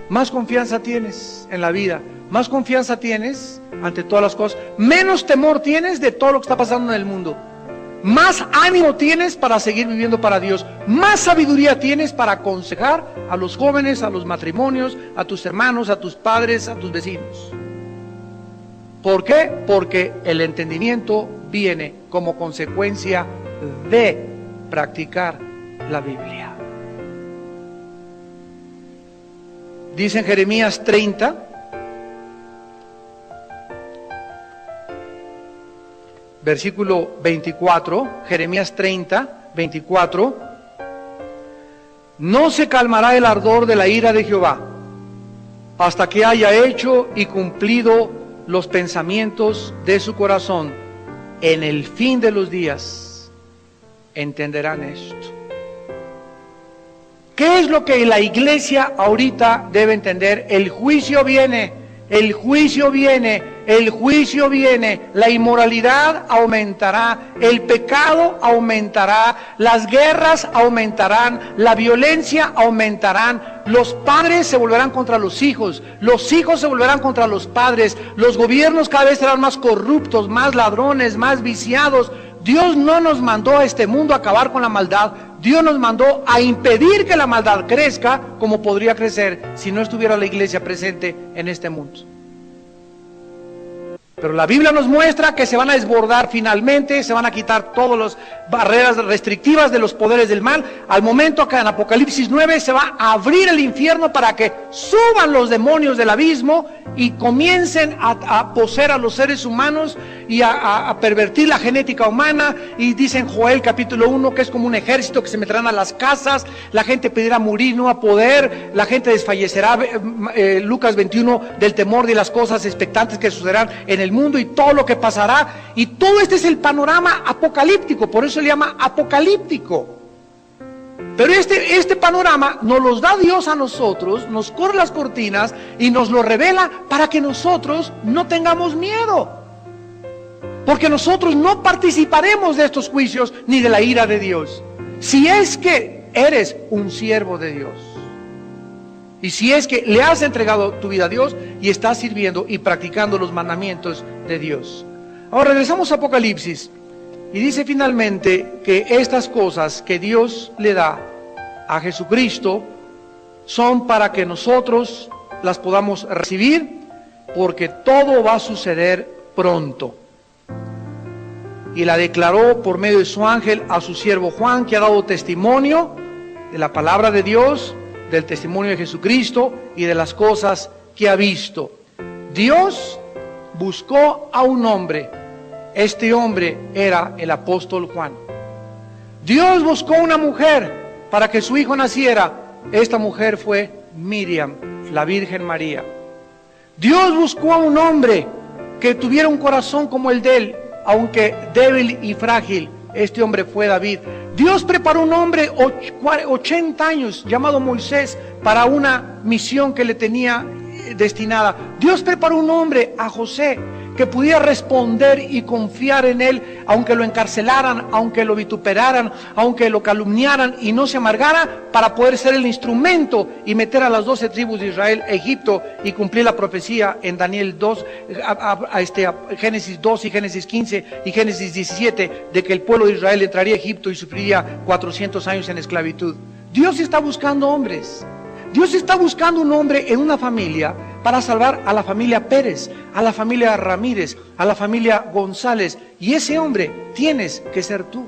más confianza tienes en la vida, más confianza tienes ante todas las cosas, menos temor tienes de todo lo que está pasando en el mundo, más ánimo tienes para seguir viviendo para Dios, más sabiduría tienes para aconsejar a los jóvenes, a los matrimonios, a tus hermanos, a tus padres, a tus vecinos. ¿Por qué? Porque el entendimiento viene como consecuencia de practicar la Biblia. Dice en Jeremías 30, versículo 24, Jeremías 30, 24, no se calmará el ardor de la ira de Jehová, hasta que haya hecho y cumplido los pensamientos de su corazón. En el fin de los días entenderán esto. ¿Qué es lo que la iglesia ahorita debe entender? El juicio viene, el juicio viene, el juicio viene, la inmoralidad aumentará, el pecado aumentará, las guerras aumentarán, la violencia aumentarán, los padres se volverán contra los hijos se volverán contra los padres, los gobiernos cada vez serán más corruptos, más ladrones, más viciados. Dios no nos mandó a este mundo a acabar con la maldad, Dios nos mandó a impedir que la maldad crezca como podría crecer si no estuviera la iglesia presente en este mundo. Pero la Biblia nos muestra que se van a desbordar finalmente, se van a quitar todas las barreras restrictivas de los poderes del mal. Al momento que en Apocalipsis 9 se va a abrir el infierno para que suban los demonios del abismo y comiencen a poseer a los seres humanos y a pervertir la genética humana. Y dice en Joel capítulo 1 que es como un ejército que se meterán a las casas, la gente pedirá morir, no a poder, la gente desfallecerá, Lucas 21, del temor de las cosas expectantes que sucederán en el mundo y todo lo que pasará. Y todo este es el panorama apocalíptico, por eso se llama apocalíptico. Pero este panorama nos los da Dios a nosotros, nos corre las cortinas y nos lo revela para que nosotros no tengamos miedo. Porque nosotros no participaremos de estos juicios ni de la ira de Dios. Si es que eres un siervo de Dios. Y si es que le has entregado tu vida a Dios y estás sirviendo y practicando los mandamientos de Dios. Ahora regresamos a Apocalipsis. Y dice finalmente que estas cosas que Dios le da a Jesucristo son para que nosotros las podamos recibir, porque todo va a suceder pronto. Y la declaró por medio de su ángel a su siervo Juan, que ha dado testimonio de la palabra de Dios, del testimonio de Jesucristo y de las cosas que ha visto. Dios buscó a un hombre. Este hombre era el apóstol Juan. Dios buscó una mujer para que su hijo naciera. Esta mujer fue Miriam, la Virgen María. Dios buscó a un hombre que tuviera un corazón como el de él, aunque débil y frágil. Este hombre fue David. Dios preparó un hombre 80 años llamado Moisés para una misión que le tenía destinada. Dios preparó un hombre, a José, que pudiera responder y confiar en él, aunque lo encarcelaran, aunque lo vituperaran, aunque lo calumniaran y no se amargara, para poder ser el instrumento y meter a las 12 tribus de Israel a Egipto y cumplir la profecía en Daniel 2, a Génesis 2 y Génesis 15 y Génesis 17, de que el pueblo de Israel entraría a Egipto y sufriría 400 años en esclavitud. Dios está buscando hombres. Dios está buscando un hombre en una familia para salvar a la familia Pérez, a la familia Ramírez, a la familia González. Y ese hombre tienes que ser tú.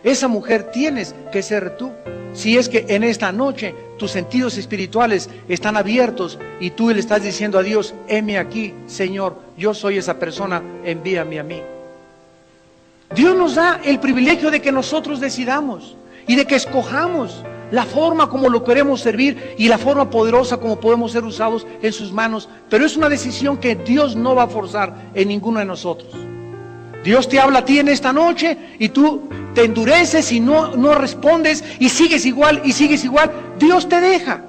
Esa mujer tienes que ser tú. Si es que en esta noche tus sentidos espirituales están abiertos y tú le estás diciendo a Dios: heme aquí, Señor, yo soy esa persona, envíame a mí. Dios nos da el privilegio de que nosotros decidamos y de que escojamos la forma como lo queremos servir y la forma poderosa como podemos ser usados en sus manos. Pero es una decisión que Dios no va a forzar en ninguno de nosotros. Dios te habla a ti en esta noche y tú te endureces y no respondes y sigues igual y sigues igual. Dios te deja.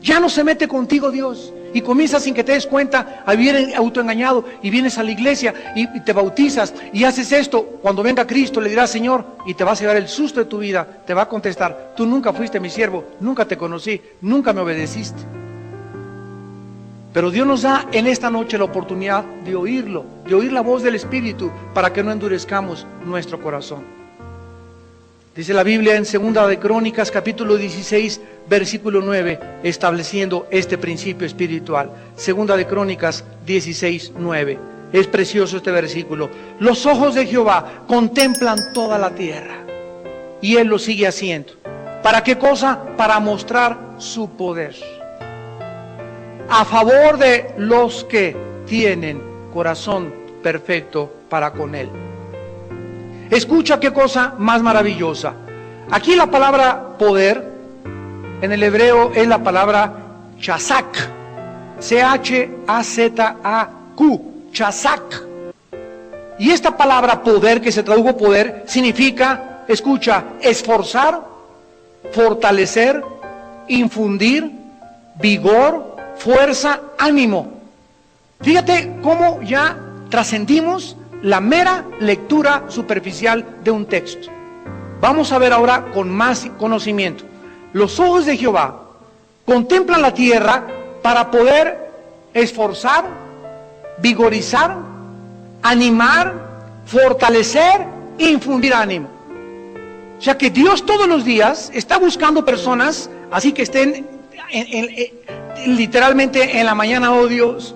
Ya no se mete contigo Dios. Y comienzas sin que te des cuenta a vivir autoengañado y vienes a la iglesia y te bautizas y haces esto. Cuando venga Cristo le dirás: Señor, y te vas a llevar el susto de tu vida. Te va a contestar: tú nunca fuiste mi siervo, nunca te conocí, nunca me obedeciste. Pero Dios nos da en esta noche la oportunidad de oírlo, de oír la voz del Espíritu, para que no endurezcamos nuestro corazón. Dice la Biblia en 2 de Crónicas capítulo 16 versículo 9, estableciendo este principio espiritual. 2 de Crónicas 16, 9. Es precioso este versículo. Los ojos de Jehová contemplan toda la tierra, y Él lo sigue haciendo. ¿Para qué cosa? Para mostrar su poder a favor de los que tienen corazón perfecto para con Él. Escucha qué cosa más maravillosa. Aquí la palabra poder, en el hebreo es la palabra chazak. C-H-A-Z-A-Q. Chazak. Y esta palabra poder, que se tradujo poder, significa, escucha, esforzar, fortalecer, infundir, vigor, fuerza, ánimo. Fíjate cómo ya trascendimos la mera lectura superficial de un texto. Vamos a ver ahora con más conocimiento. Los ojos de Jehová contemplan la tierra para poder esforzar, vigorizar, animar, fortalecer e infundir ánimo. O sea que Dios todos los días está buscando personas, así que estén literalmente en la mañana, oh Dios,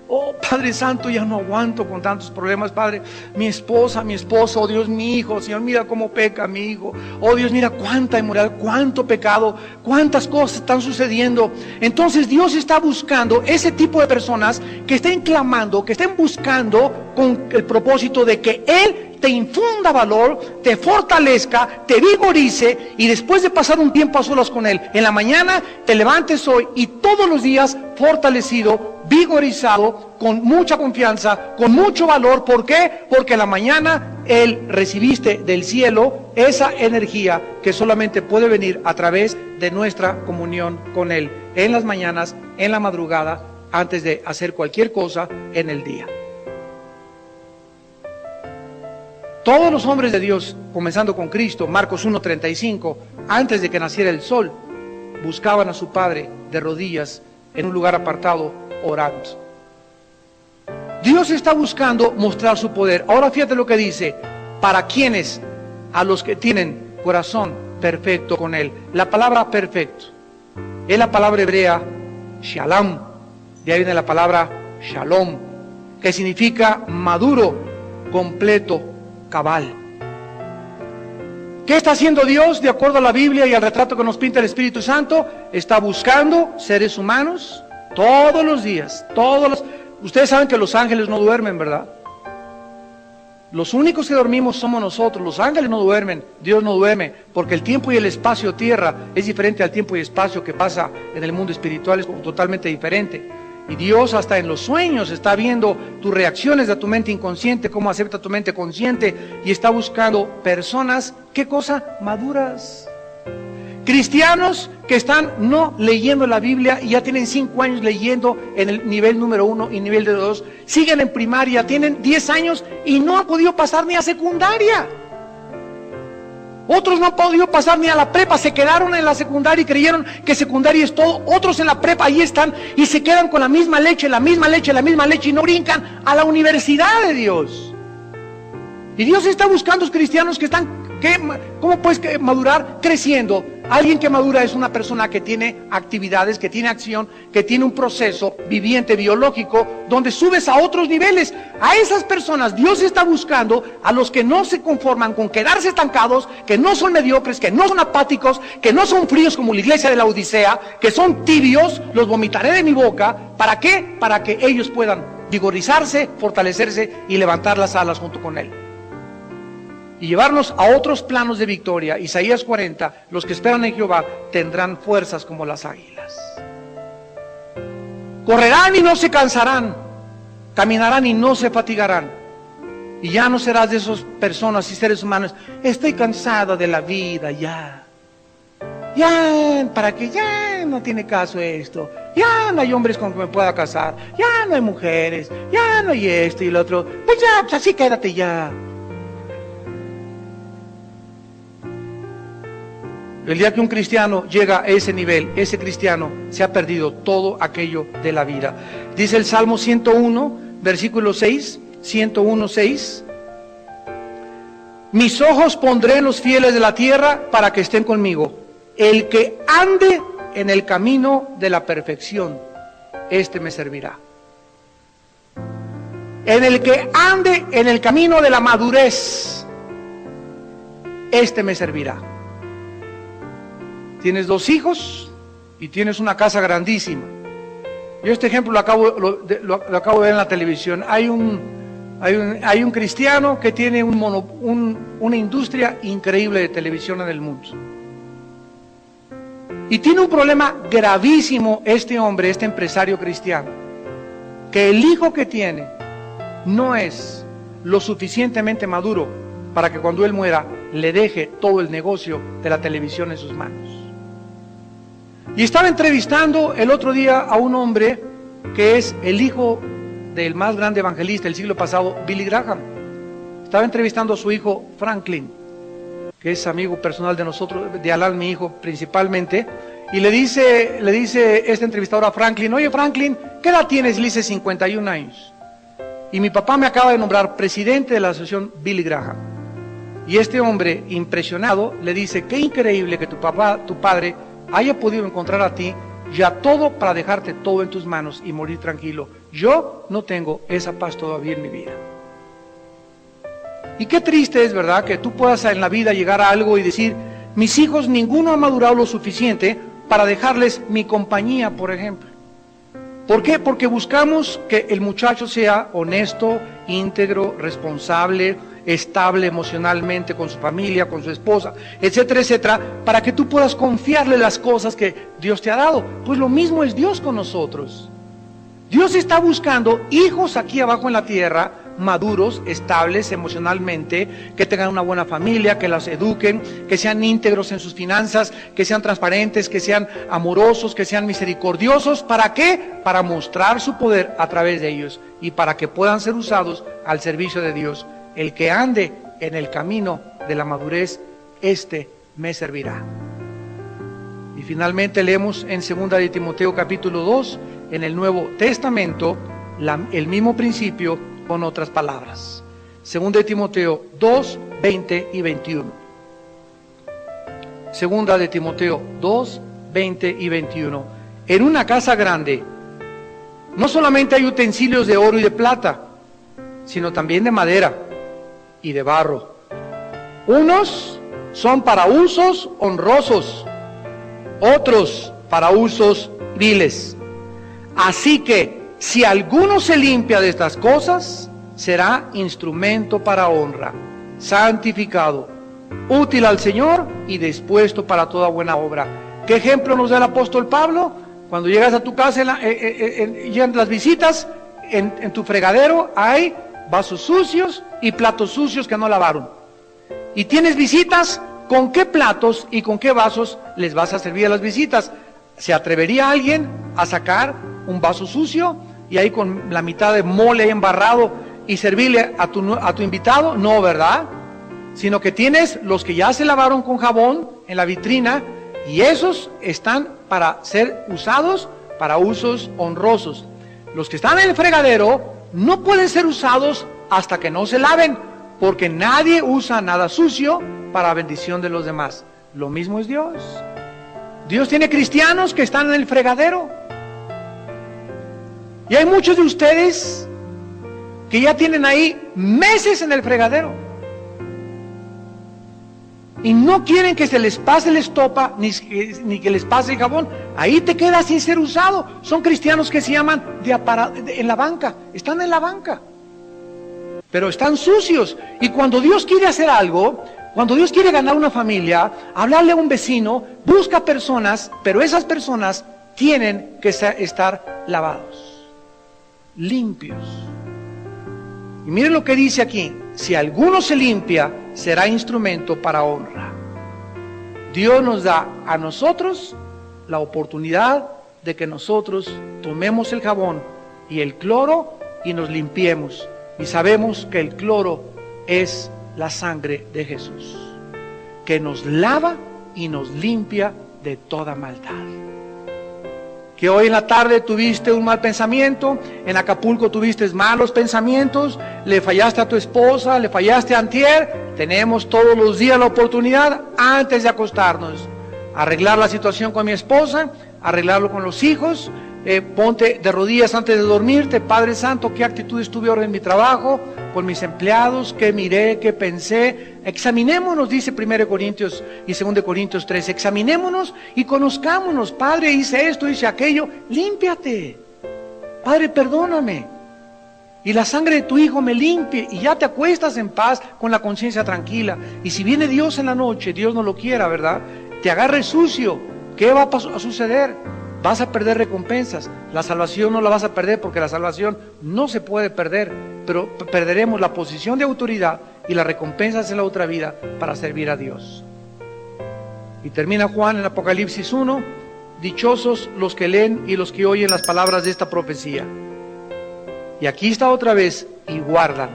oh Padre Santo, ya no aguanto con tantos problemas, Padre, mi esposa, mi esposo, oh Dios, mi hijo, Señor, mira cómo peca mi hijo, oh Dios, mira cuánta inmoralidad, cuánto pecado, cuántas cosas están sucediendo. Entonces Dios está buscando ese tipo de personas que estén clamando, que estén buscando con el propósito de que Él te infunda valor, te fortalezca, te vigorice, y después de pasar un tiempo a solas con Él, en la mañana te levantes hoy y todos los días fortalecido, vigorizado, con mucha confianza, con mucho valor. ¿Por qué? Porque en la mañana Él recibiste del cielo esa energía que solamente puede venir a través de nuestra comunión con Él, en las mañanas, en la madrugada, antes de hacer cualquier cosa en el día. Todos los hombres de Dios, comenzando con Cristo, Marcos 1:35, antes de que naciera el sol, buscaban a su Padre de rodillas en un lugar apartado, orando. Dios está buscando mostrar su poder. Ahora fíjate lo que dice: ¿para quiénes? A los que tienen corazón perfecto con Él. La palabra perfecto es la palabra hebrea shalom. De ahí viene la palabra shalom, que significa maduro, completo, cabal. ¿Qué está haciendo Dios de acuerdo a la Biblia y al retrato que nos pinta el Espíritu Santo? Está buscando seres humanos todos los días, Ustedes saben que los ángeles no duermen, ¿verdad? Los únicos que dormimos somos nosotros. Los ángeles no duermen, Dios no duerme, porque el tiempo y el espacio tierra es diferente al tiempo y espacio que pasa en el mundo espiritual, es totalmente diferente. Y Dios hasta en los sueños está viendo tus reacciones de tu mente inconsciente, cómo acepta tu mente consciente, y está buscando personas, ¿qué cosa? Maduras. Cristianos que están no leyendo la Biblia y ya tienen 5 años leyendo en el nivel número 1 y nivel de 2, siguen en primaria, tienen 10 años y no han podido pasar ni a secundaria. Otros no han podido pasar ni a la prepa, se quedaron en la secundaria y creyeron que secundaria es todo. Otros en la prepa ahí están y se quedan con la misma leche y no brincan a la universidad de Dios. Y Dios está buscando cristianos que están, ¿cómo puedes madurar? Creciendo. Alguien que madura es una persona que tiene actividades, que tiene acción, que tiene un proceso viviente, biológico, donde subes a otros niveles. A esas personas Dios está buscando, a los que no se conforman con quedarse estancados, que no son mediocres, que no son apáticos, que no son fríos como la iglesia de la Odisea, que son tibios, los vomitaré de mi boca. ¿Para qué? Para que ellos puedan vigorizarse, fortalecerse y levantar las alas junto con Él. Y llevarnos a otros planos de victoria. Isaías 40, los que esperan en Jehová tendrán fuerzas como las águilas. Correrán y no se cansarán, caminarán y no se fatigarán. Y ya no serás de esas personas y seres humanos: estoy cansado de la vida, ya, ¿para qué? Ya no tiene caso esto, ya no hay hombres con que me pueda casar, ya no hay mujeres, ya no hay esto y lo otro, pues ya, pues así quédate ya. El día que un cristiano llega a ese nivel, ese cristiano se ha perdido todo aquello de la vida. Dice el Salmo 101, versículo 6, 101, 6. Mis ojos pondré en los fieles de la tierra para que estén conmigo. El que ande en el camino de la perfección, este me servirá. En el que ande en el camino de la madurez, este me servirá. Tienes 2 hijos y tienes una casa grandísima. Yo este ejemplo lo acabo de ver en la televisión. Hay un Hay un cristiano que tiene una industria increíble de televisión en el mundo. Y tiene un problema gravísimo este hombre, este empresario cristiano, que el hijo que tiene no es lo suficientemente maduro para que cuando él muera le deje todo el negocio de la televisión en sus manos. Y estaba entrevistando el otro día a un hombre que es el hijo del más grande evangelista del siglo pasado, Billy Graham. Estaba entrevistando a su hijo Franklin, que es amigo personal de nosotros, de Alan, mi hijo, principalmente, y le dice este entrevistador a Franklin: oye Franklin, ¿qué edad tienes? Y le dice 51 años. Y mi papá me acaba de nombrar presidente de la asociación Billy Graham. Y este hombre, impresionado, le dice: qué increíble que tu padre, haya podido encontrar a ti ya todo para dejarte todo en tus manos y morir tranquilo. Yo no tengo esa paz todavía en mi vida. Y qué triste es, ¿verdad?, que tú puedas en la vida llegar a algo y decir: mis hijos ninguno ha madurado lo suficiente para dejarles mi compañía, por ejemplo. ¿Por qué? Porque buscamos que el muchacho sea honesto, íntegro, responsable, estable emocionalmente con su familia, con su esposa, etcétera, etcétera, para que tú puedas confiarle las cosas que Dios te ha dado. Pues lo mismo es Dios con nosotros. Dios está buscando hijos aquí abajo en la tierra, maduros, estables emocionalmente, que tengan una buena familia, que las eduquen, que sean íntegros en sus finanzas, que sean transparentes, que sean amorosos, que sean misericordiosos. ¿Para qué? Para mostrar su poder a través de ellos y para que puedan ser usados al servicio de Dios. El que ande en el camino de la madurez, este me servirá. Y finalmente leemos en 2 de Timoteo capítulo 2, en el Nuevo Testamento, el mismo principio con otras palabras. 2 de Timoteo 2, 20 y 21. 2 de Timoteo 2, 20 y 21. En una casa grande, no solamente hay utensilios de oro y de plata, sino también de madera y de barro. Unos son para usos honrosos, otros para usos viles. Así que si alguno se limpia de estas cosas, será instrumento para honra, santificado, útil al Señor y dispuesto para toda buena obra. ¿Qué ejemplo nos da el apóstol Pablo? Cuando llegas a tu casa, llegan las visitas, en tu fregadero hay vasos sucios y platos sucios que no lavaron. Y tienes visitas, ¿con qué platos y con qué vasos les vas a servir a las visitas? ¿Se atrevería alguien a sacar un vaso sucio y ahí con la mitad de mole ahí embarrado y servirle a tu invitado? No, ¿verdad? Sino que tienes los que ya se lavaron con jabón en la vitrina, y esos están para ser usados para usos honrosos. Los que están en el fregadero no pueden ser usados hasta que no se laven, porque nadie usa nada sucio para bendición de los demás. Lo mismo es Dios. Dios tiene cristianos que están en el fregadero. Y hay muchos de ustedes que ya tienen ahí meses en el fregadero. Y no quieren que se les pase la estopa, ni que les pase el jabón. Ahí te quedas sin ser usado. Son cristianos que se llaman en la banca. Están en la banca. Pero están sucios. Y cuando Dios quiere hacer algo, cuando Dios quiere ganar una familia, hablarle a un vecino, busca personas, pero esas personas tienen que estar lavados, limpios. Y miren lo que dice aquí: si alguno se limpia, será instrumento para honra. Dios nos da a nosotros la oportunidad de que nosotros tomemos el jabón y el cloro y nos limpiemos. Y sabemos que el cloro es la sangre de Jesús, que nos lava y nos limpia de toda maldad. Que hoy en la tarde tuviste un mal pensamiento, en Acapulco tuviste malos pensamientos, le fallaste a tu esposa, le fallaste a antier. Tenemos todos los días la oportunidad, antes de acostarnos, arreglar la situación con mi esposa, arreglarlo con los hijos. Ponte de rodillas antes de dormirte: Padre Santo, ¿qué actitudes tuve ahora en mi trabajo, con mis empleados? ¿Qué miré? ¿Qué pensé? Examinémonos, dice 1 Corintios y 2 Corintios 3. Examinémonos y conozcámonos. Padre, hice esto, hice aquello. Límpiate. Padre, perdóname. y la sangre de tu Hijo me limpie, y ya te acuestas en paz con la conciencia tranquila. Y si viene Dios en la noche, Dios no lo quiera, ¿verdad?, te agarre sucio, ¿qué va a suceder? Vas a perder recompensas. La salvación no la vas a perder, porque la salvación no se puede perder, pero perderemos la posición de autoridad y las recompensas en la otra vida para servir a Dios. Y termina Juan en Apocalipsis 1, dichosos los que leen y los que oyen las palabras de esta profecía. Y aquí está otra vez, y guardan,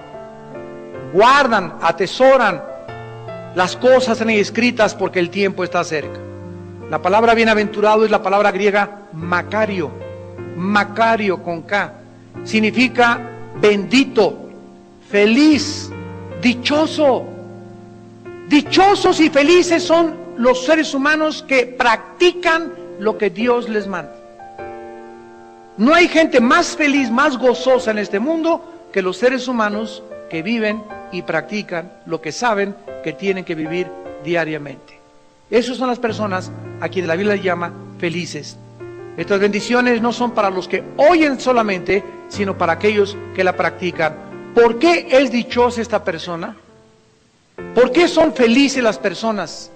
atesoran las cosas en escritas, porque el tiempo está cerca. La palabra bienaventurado es la palabra griega Macario, Macario con K, significa bendito, feliz, dichoso. Dichosos y felices son los seres humanos que practican lo que Dios les manda. No hay gente más feliz, más gozosa en este mundo que los seres humanos que viven y practican lo que saben que tienen que vivir diariamente. Esas son las personas a quienes la Biblia llama felices. Estas bendiciones no son para los que oyen solamente, sino para aquellos que la practican. ¿Por qué es dichosa esta persona? ¿Por qué son felices las personas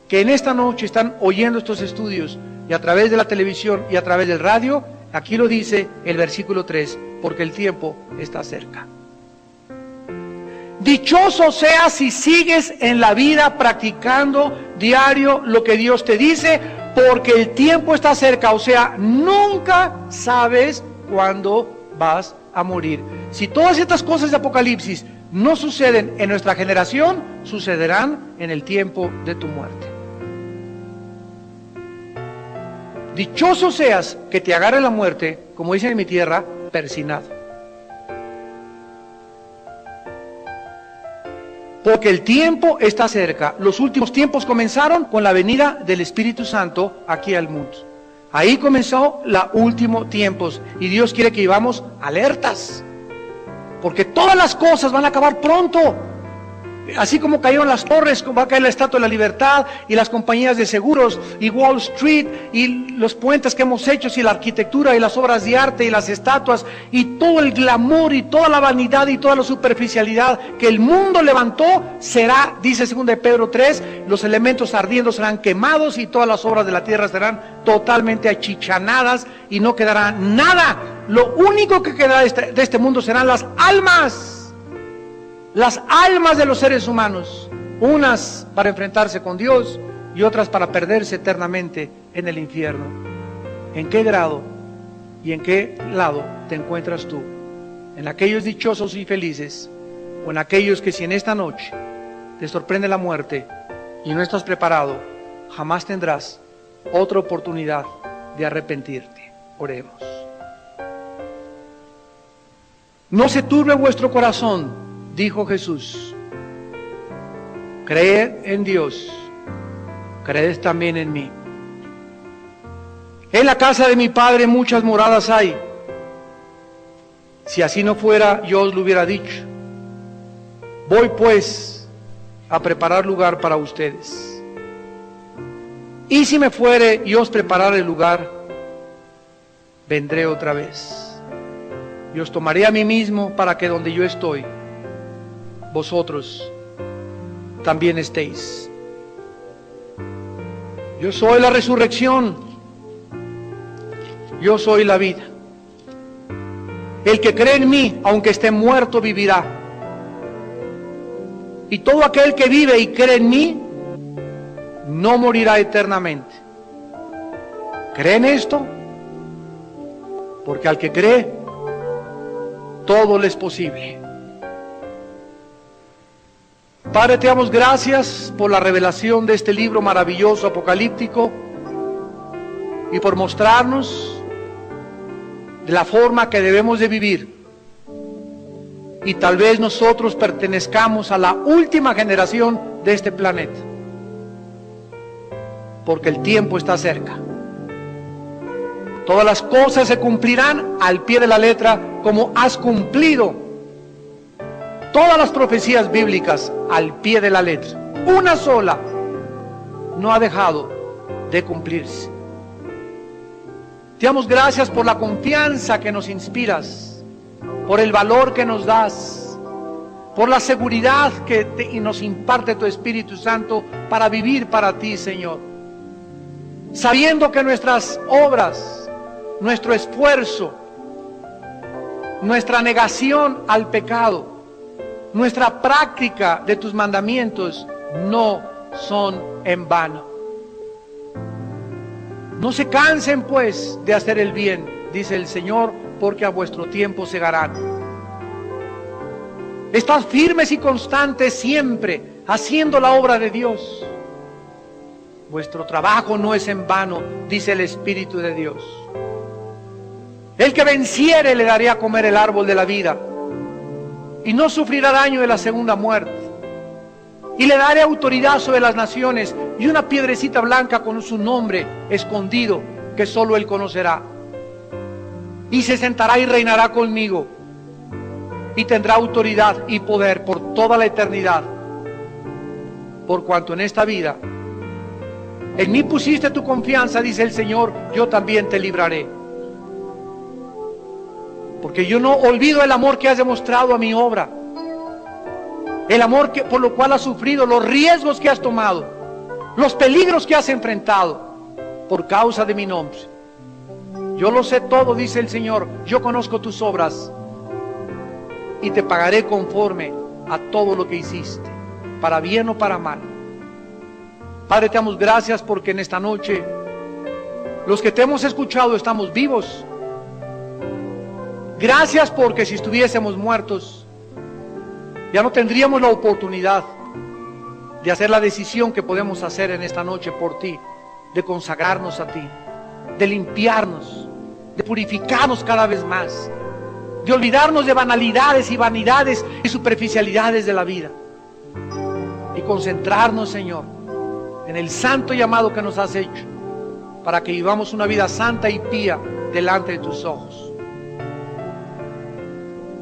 que en esta noche están oyendo estos estudios, y a través de la televisión y a través del radio? Aquí lo dice el versículo 3, porque el tiempo está cerca. Dichoso seas si sigues en la vida practicando diario lo que Dios te dice, porque el tiempo está cerca. O sea, nunca sabes cuándo vas a morir. Si todas estas cosas de Apocalipsis no suceden en nuestra generación, sucederán en el tiempo de tu muerte. Dichoso seas que te agarre la muerte, como dicen en mi tierra, persinado. Porque el tiempo está cerca. Los últimos tiempos comenzaron con la venida del Espíritu Santo aquí al mundo. Ahí comenzó los últimos tiempos, y Dios quiere que vivamos alertas, porque todas las cosas van a acabar pronto. Así como cayeron las torres, va a caer la Estatua de la Libertad, y las compañías de seguros, y Wall Street, y los puentes que hemos hecho, y la arquitectura, y las obras de arte, y las estatuas, y todo el glamour, y toda la vanidad, y toda la superficialidad que el mundo levantó, será, dice 2 de Pedro 3, los elementos ardiendo serán quemados, y todas las obras de la tierra serán totalmente achichanadas, y no quedará nada. Lo único que quedará de este mundo serán las almas de los seres humanos, unas para enfrentarse con Dios y otras para perderse eternamente en el infierno. ¿En qué grado y en qué lado te encuentras tú? ¿En aquellos dichosos y felices, o en aquellos que, si en esta noche te sorprende la muerte y no estás preparado, jamás tendrás otra oportunidad de arrepentirte? Oremos. No se turbe vuestro corazón, dijo Jesús. Creed en Dios, creed también en mí. En la casa de mi Padre muchas moradas hay. Si así no fuera, yo os lo hubiera dicho. Voy pues a preparar lugar para ustedes. Y si me fuere y os preparare el lugar, vendré otra vez. Y os tomaré a mí mismo, para que donde yo estoy, vosotros también estéis. Yo soy la resurrección, yo soy la vida. El que cree en mí, aunque esté muerto, vivirá. Y todo aquel que vive y cree en mí, no morirá eternamente. ¿Creen esto? Porque al que cree, todo le es posible. Padre, te damos gracias por la revelación de este libro maravilloso, apocalíptico, y por mostrarnos de la forma que debemos de vivir. Y tal vez nosotros pertenezcamos a la última generación de este planeta, porque el tiempo está cerca. Todas las cosas se cumplirán al pie de la letra, como has cumplido todas las profecías bíblicas al pie de la letra. Una sola no ha dejado de cumplirse. Te damos gracias por la confianza que nos inspiras por el valor que nos das, por la seguridad que nos imparte tu Espíritu Santo para vivir para ti, Señor. Sabiendo que nuestras obras, nuestro esfuerzo, nuestra negación al pecado, nuestra práctica de tus mandamientos no son en vano. No se cansen pues de hacer el bien, dice el Señor, porque a vuestro tiempo segarán. Estad firmes y constantes siempre, haciendo la obra de Dios. Vuestro trabajo no es en vano, dice el Espíritu de Dios. El que venciere le daré a comer el árbol de la vida, y no sufrirá daño de la segunda muerte. Y le daré autoridad sobre las naciones, y una piedrecita blanca con su nombre escondido, que solo él conocerá. Y se sentará y reinará conmigo, y tendrá autoridad y poder por toda la eternidad. Por cuanto en esta vida en mí pusiste tu confianza, dice el Señor, yo también te libraré. Porque yo no olvido el amor que has demostrado a mi obra, el amor por lo cual has sufrido, los riesgos que has tomado, los peligros que has enfrentado por causa de mi nombre. Yo lo sé todo, dice el Señor, yo conozco tus obras y te pagaré conforme a todo lo que hiciste, para bien o para mal. Padre, te damos gracias porque en esta noche los que te hemos escuchado estamos vivos. Gracias porque si estuviésemos muertos ya no tendríamos la oportunidad de hacer la decisión que podemos hacer en esta noche por ti, de consagrarnos a ti, de limpiarnos, de purificarnos cada vez más, de olvidarnos de banalidades y vanidades y superficialidades de la vida y concentrarnos, Señor, en el santo llamado que nos has hecho para que vivamos una vida santa y pía delante de tus ojos.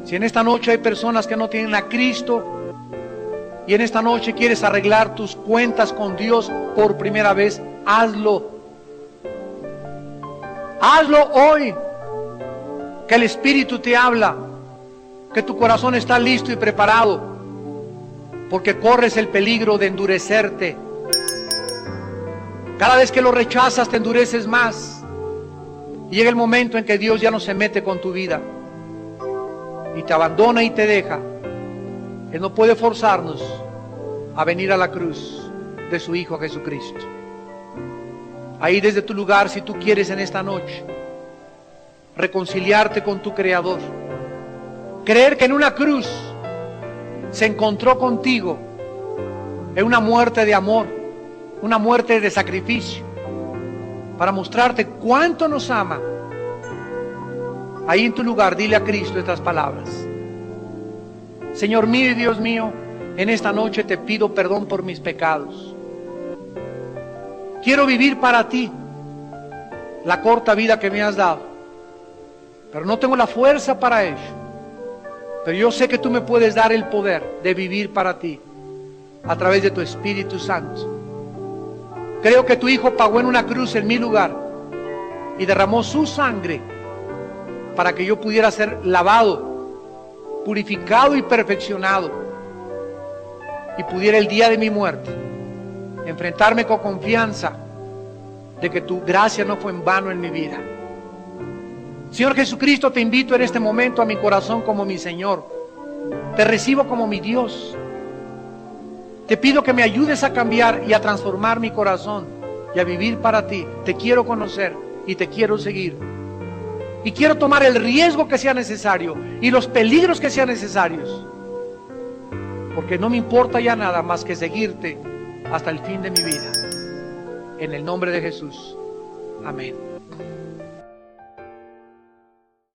Si en esta noche hay personas que no tienen a Cristo y en esta noche quieres arreglar tus cuentas con Dios por primera vez, hazlo. Hazlo hoy, que el Espíritu te habla, que tu corazón está listo y preparado, porque corres el peligro de endurecerte. Cada vez que lo rechazas te endureces más y llega el momento en que Dios ya no se mete con tu vida y te abandona y te deja. Él no puede forzarnos a venir a la cruz de su Hijo Jesucristo. Ahí desde tu lugar, si tú quieres en esta noche reconciliarte con tu Creador, creer que en una cruz se encontró contigo, en una muerte de amor, una muerte de sacrificio, para mostrarte cuánto nos ama. Ahí en tu lugar, dile a Cristo estas palabras: Señor mío y Dios mío, en esta noche te pido perdón por mis pecados. Quiero vivir para ti la corta vida que me has dado, pero no tengo la fuerza para ello. Pero yo sé que tú me puedes dar el poder de vivir para ti a través de tu Espíritu Santo. Creo que tu Hijo pagó en una cruz en mi lugar y derramó su sangre para que yo pudiera ser lavado, purificado y perfeccionado, y pudiera el día de mi muerte enfrentarme con confianza de que tu gracia no fue en vano en mi vida. Señor Jesucristo, te invito en este momento a mi corazón como mi Señor. Te recibo como mi Dios. Te pido que me ayudes a cambiar y a transformar mi corazón y a vivir para ti. Te quiero conocer y te quiero seguir. Y quiero tomar el riesgo que sea necesario y los peligros que sean necesarios, porque no me importa ya nada más que seguirte hasta el fin de mi vida. En el nombre de Jesús. Amén.